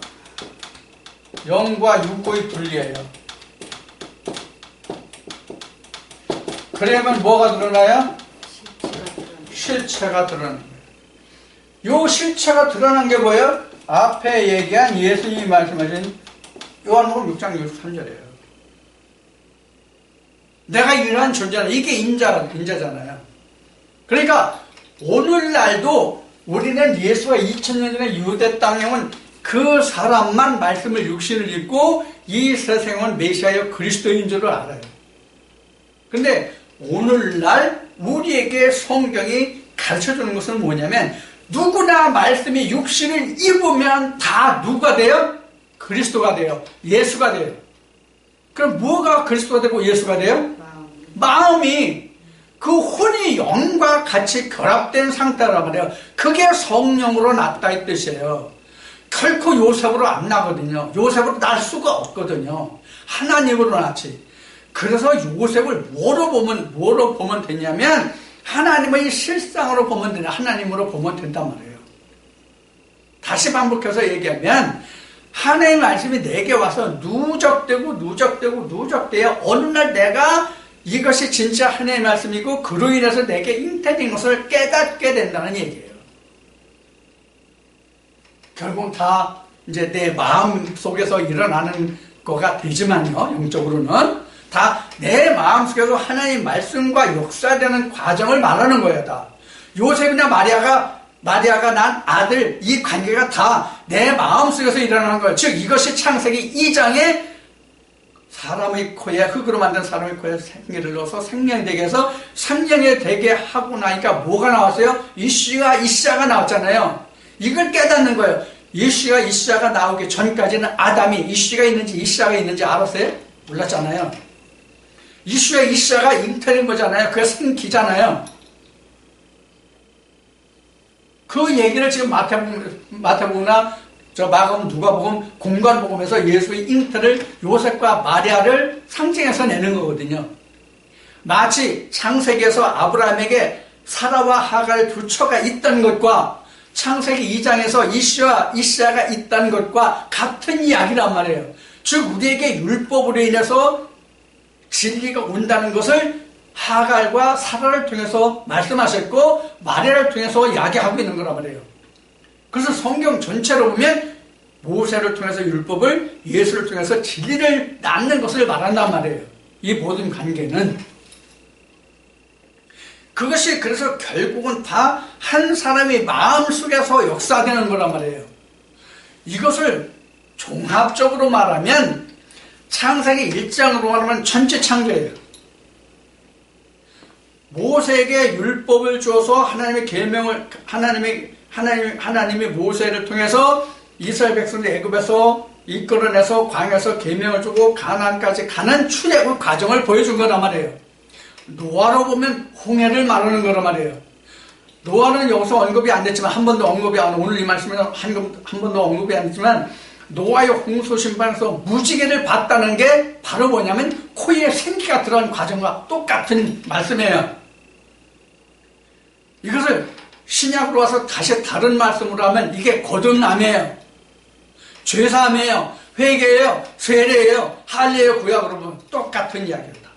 영과 육의 분리예요. 그러면 뭐가 드러나요? 실체가 드러나는 거예요. 요 실체가 드러난 게 뭐예요? 앞에 얘기한 예수님이 말씀하신 요한복음 6장 63절이에요. 내가 이러한 존재다. 이게 인자잖아요. 그러니까 오늘날도 우리는 예수가 2000년 전에 유대 땅에 온 그 사람만 말씀을 육신을 입고 이 세상은 메시아여 그리스도인 줄을 알아요. 근데 오늘날 우리에게 성경이 가르쳐주는 것은 뭐냐면, 누구나 말씀이 육신을 입으면 다 누가 돼요? 그리스도가 돼요. 예수가 돼요. 그럼 뭐가 그리스도가 되고 예수가 돼요? 마음이 그 혼이 영과 같이 결합된 상태라고 그래요. 그게 성령으로 났다 이 뜻이에요. 결코 요셉으로 안 나거든요. 요셉으로 날 수가 없거든요. 하나님으로 났지. 그래서 요셉을 뭐로 보면 되냐면, 하나님의 실상으로 보면 되냐, 하나님으로 보면 된단 말이에요. 다시 반복해서 얘기하면, 하나님의 말씀이 내게 와서 누적되어 어느 날 내가 이것이 진짜 하나님의 말씀이고 그로 인해서 내게 잉태된 것을 깨닫게 된다는 얘기예요. 결국 다 이제 내 마음 속에서 일어나는 거가 되지만요, 영적으로는 다 내 마음 속에서 하나님 말씀과 역사되는 과정을 말하는 거예요. 다 요셉이나 마리아가 난 아들, 이 관계가 다 내 마음 속에서 일어나는 거예요. 즉 이것이 창세기 2장에 사람의 코에, 흙으로 만든 사람의 코에 생기를 넣어서 생명이 되게 해서 생명이 되게 하고 나니까 뭐가 나왔어요? 이시아가 나왔잖아요. 이걸 깨닫는 거예요. 이시아가 나오기 전까지는 아담이 이시아가 있는지 알았어요? 몰랐잖아요. 이시아가 잉태된 거잖아요. 그게 생기잖아요. 그 얘기를 지금 마태복음이나 마가복음, 누가복음, 공관복음에서 예수의 잉태를, 요셉과 마리아를 상징해서 내는 거거든요. 마치 창세기에서 아브라함에게 사라와 하갈 두 처가 있던 것과 창세기 2장에서 이시아가 있다는 것과 같은 이야기란 말이에요. 즉 우리에게 율법으로 인해서 진리가 온다는 것을 하갈과 사라를 통해서 말씀하셨고 마리아를 통해서 이야기하고 있는 거란 말이에요. 그래서 성경 전체로 보면 모세를 통해서 율법을, 예수를 통해서 진리를 낳는 것을 말한단 말이에요. 이 모든 관계는. 그것이 그래서 결국은 다 한 사람의 마음속에서 역사되는 거란 말이에요. 이것을 종합적으로 말하면 창세기 1장으로 말하면 전체 창조예요. 모세에게 율법을 주어서 하나님의 계명을 하나님이 모세를 통해서 이스라엘 백성들 애굽에서 이끌어내서 광야에서 계명을 주고 가나안까지 가는 출애굽 과정을 보여준 거란 말이에요. 노아로 보면 홍해를 말하는 거란 말이에요. 노아는 여기서 언급이 안 됐지만 한 번도 언급이 안, 오늘 이 말씀에는 한 번도 언급이 안 됐지만 노아의 홍수 심판에서 무지개를 봤다는 게 바로 뭐냐면 코에 생기가 들어간 과정과 똑같은 말씀이에요. 이것을 신약으로 와서 다시 다른 말씀으로 하면 이게 거듭남이에요. 죄사함이에요. 회개예요. 세례예요. 할례예요. 구약으로 보면 똑같은 이야기입니다.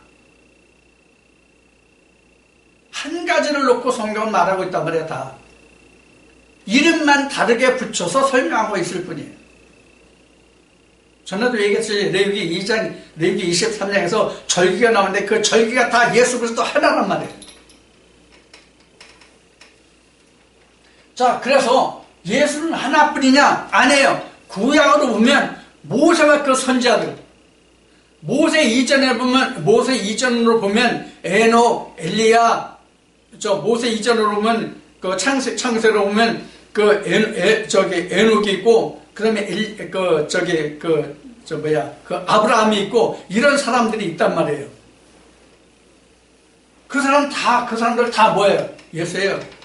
한 가지를 놓고 성경은 말하고 있단 말이에요. 다 이름만 다르게 붙여서 설명하고 있을 뿐이에요. 전에도 얘기했어요. 레위기 2장, 레위기 23장에서 절기가 나오는데 그 절기가 다 예수 그리스도 하나란 말이에요. 자, 그래서 예수는 하나뿐이냐? 아니에요. 구약으로 보면 모세와 그 선지자들, 모세 이전으로 보면 에녹, 엘리야, 모세 이전으로 보면 그 창세로 보면 그 에녹이 있고, 그다음에 아브라함이 있고 이런 사람들이 있단 말이에요. 그 사람들 다 뭐예요? 예수예요.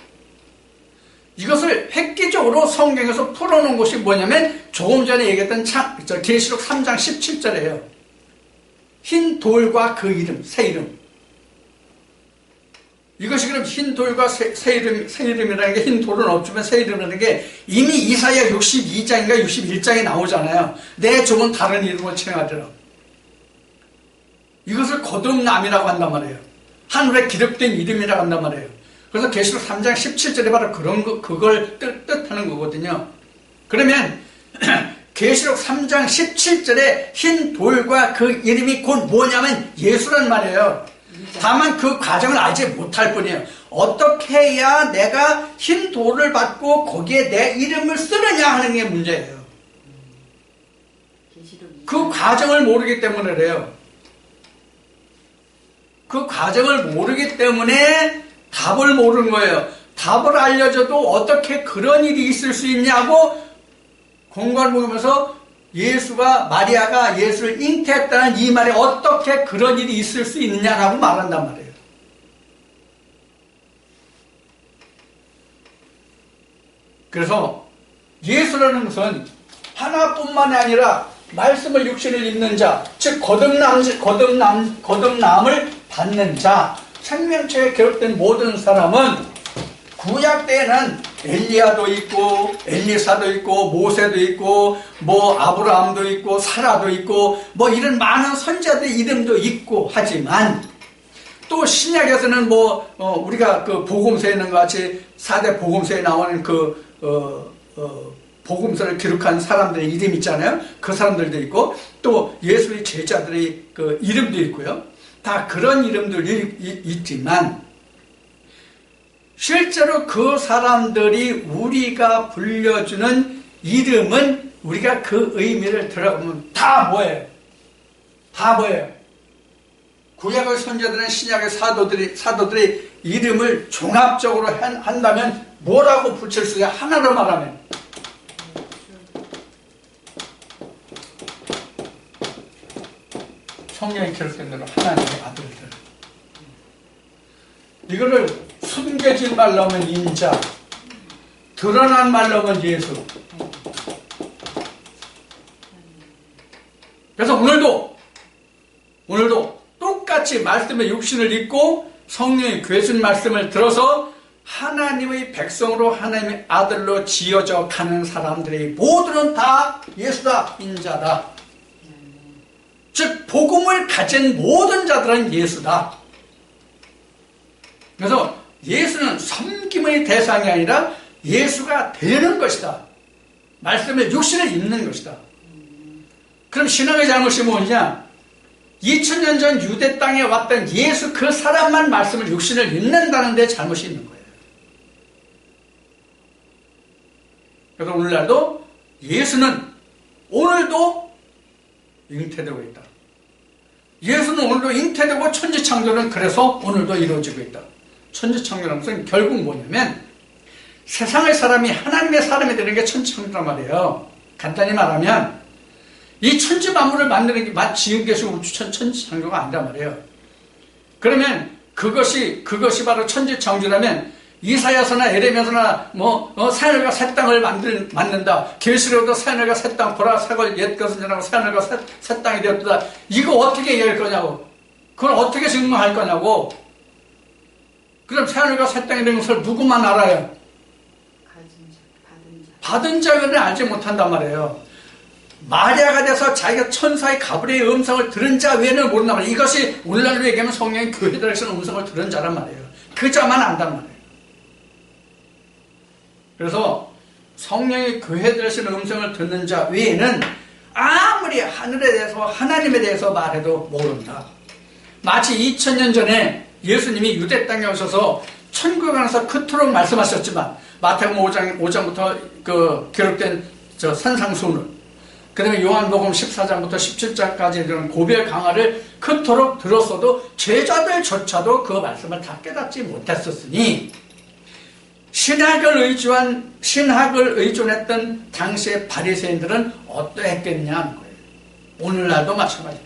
이것을 획기적으로 성경에서 풀어놓은 것이 뭐냐면 조금 전에 얘기했던 계시록 3장 17절이에요. 흰 돌과 그 이름, 새 이름. 이것이 그럼 흰 돌과 새 이름이라는 게, 흰 돌은 없지만 새 이름이라는 게 이미 이사야 62장인가 61장에 나오잖아요. 내 종은 다른 이름으로 칭하리라. 이것을 거듭남이라고 한단 말이에요. 하늘에 기록된 이름이라고 한단 말이에요. 그래서 계시록 3장 17절에 바로 그걸 뜻하는 거거든요. 그러면 계시록 3장 17절에 흰 돌과 그 이름이 곧 뭐냐면 예수란 말이에요. 다만 그 과정을 알지 못할 뿐이에요. 어떻게 해야 내가 흰 돌을 받고 거기에 내 이름을 쓰느냐 하는 게 문제예요. 그 과정을 모르기 때문에 그래요. 그 과정을 모르기 때문에 답을 모르는 거예요. 답을 알려줘도 어떻게 그런 일이 있을 수 있냐고 공관을 보면서 마리아가 예수를 잉태했다는 이 말에 어떻게 그런 일이 있을 수 있느냐라고 말한단 말이에요. 그래서 예수라는 것은 하나뿐만이 아니라 말씀을 육신을 입는 자, 즉 거듭남을 받는 자, 생명책에 기록된 모든 사람은 구약 때에는 엘리야도 있고 엘리사도 있고 모세도 있고 아브라함도 있고 사라도 있고 이런 많은 선지자들의 이름도 있고 하지만 또 신약에서는 우리가 그 복음서에는 같이 4대 복음서에 나오는 복음서를 기록한 사람들의 이름 있잖아요. 그 사람들도 있고 또 예수의 제자들의 그 이름도 있고요. 다 그런 이름들이 있지만 실제로 그 사람들이 우리가 불려주는 이름은 우리가 그 의미를 들어보면 다 뭐예요? 구약의 선지자들은 신약의 사도들의 이름을 종합적으로 한다면 뭐라고 붙일 수 있어요? 하나로 말하면 성경에 기록된 대로 하나님의 아들들. 이거를 숨겨진 말로 하면 인자, 드러난 말로 하면 예수. 그래서 오늘도 똑같이 말씀의 육신을 입고 성령의 괴순 말씀을 들어서 하나님의 백성으로 하나님의 아들로 지어져 가는 사람들의 모두는 다 예수다, 인자다. 즉 복음을 가진 모든 자들은 예수다. 그래서 예수는 섬김의 대상이 아니라 예수가 되는 것이다. 말씀의 육신을 입는 것이다. 그럼 신앙의 잘못이 뭐냐? 2000년 전 유대 땅에 왔던 예수 그 사람만 말씀을 육신을 입는다는 데 잘못이 있는 거예요. 그래서 오늘날도 예수는 오늘도 잉태되고 있다. 예수는 오늘도 잉태되고 천지창조는 그래서 오늘도 이루어지고 있다. 천지창조라는 것은 결국 뭐냐면 세상의 사람이 하나님의 사람이 되는 게 천지창조란 말이에요. 간단히 말하면 이 천지 만물을 만드는 게 지은 것이 우주 천지창조가 아니란 말이에요. 그러면 그것이 바로 천지창조라면 이사야서나 에레미야서나 새하늘과 새 땅을 만든다. 계시록도 새하늘과 새 땅 보라 새걸 옛 것은 전하고 새하늘과 새 땅이 되었다. 이거 어떻게 얘기할 거냐고. 그걸 어떻게 증명할 거냐고. 그럼 새하늘과 새 땅이 된 것을 누구만 알아요? 받은 자들은 알지 못한단 말이에요. 마리아가 돼서 자기가 천사의 가브리엘의 음성을 들은 자 외에는 모른단 말이에요. 이것이 오늘날로 얘기하면 성령이 교회들에서 음성을 들은 자란 말이에요. 그 자만 안단 말이에요. 그래서 성령이 교회들에서 음성을 듣는 자 외에는 아무리 하늘에 대해서 하나님에 대해서 말해도 모른다. 마치 2000년 전에 예수님이 유대 땅에 오셔서 천국에 관해서 그토록 말씀하셨지만 마태복음 5장부터 기록된 산상수훈을, 그 다음에 요한복음 14장부터 17장까지 이런 고별 강화를 그토록 들었어도 제자들조차도 그 말씀을 다 깨닫지 못했었으니 신학을 의존했던 당시의 바리새인들은 어떠했겠냐는 거예요. 오늘날도 마찬가지다.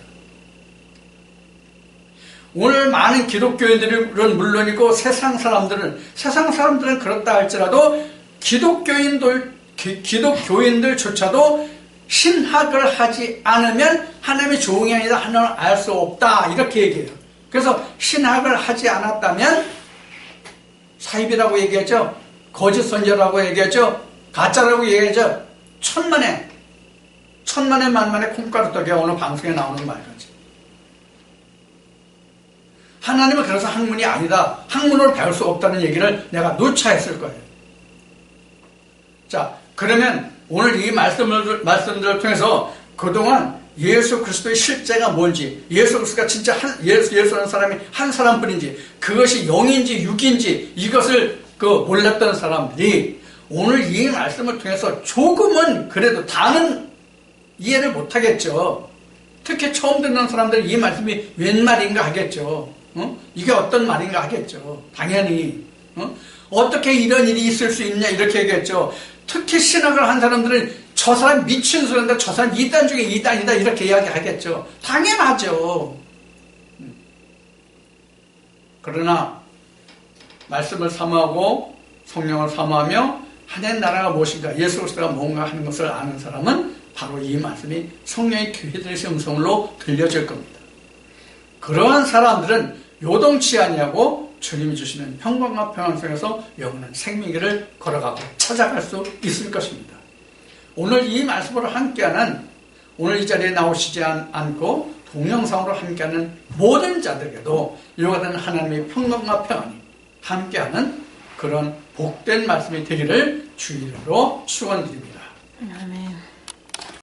오늘 많은 기독교인들은 물론이고 세상 사람들은 그렇다 할지라도 기독교인들조차도 신학을 하지 않으면 하나님의 종이 아니다, 하나님을 알 수 없다, 이렇게 얘기해요. 그래서 신학을 하지 않았다면 사입이라고 얘기하죠. 거짓 선지자라고 얘기하죠. 가짜라고 얘기하죠. 천만에 만만에 콩가루 떡에 어느 방송에 나오는 말이지. 하나님은 그래서 학문이 아니다, 학문으로 배울 수 없다는 얘기를 내가 누차 했을 거예요. 자, 그러면 오늘 이 말씀들을 통해서 그동안 예수 그리스도의 실제가 뭔지, 예수 그리스도가 진짜 예수라는 사람이 한 사람뿐인지, 그것이 영인지 육인지 이것을 몰랐던 사람들이 오늘 이 말씀을 통해서 조금은 그래도 다는 이해를 못하겠죠. 특히 처음 듣는 사람들은 이 말씀이 웬 말인가 하겠죠. 이게 어떤 말인가 하겠죠. 당연히. 어떻게 이런 일이 있을 수 있냐 이렇게 얘기했죠. 특히 신학을 한 사람들은 저 사람 미친 소리인데 저 사람 이단 중에 이단이다 이렇게 이야기하겠죠. 당연하죠. 그러나 말씀을 사모하고 성령을 사모하며 하나님 나라가 무엇인가, 예수 그리스도가 뭔가 하는 것을 아는 사람은 바로 이 말씀이 성령의 교회들의 음성으로 들려질 겁니다. 그러한 사람들은 요동치 아니하고 주님이 주시는 평강과 평안 속에서 영원한 생명길을 걸어가고 찾아갈 수 있을 것입니다. 오늘 이 말씀으로 함께하는, 오늘 이 자리에 나오시지 않고 동영상으로 함께하는 모든 자들에게도 이와 같은 하나님의 평강과 평안이 함께하는 그런 복된 말씀이 되기를 주의로 축원드립니다. 아멘.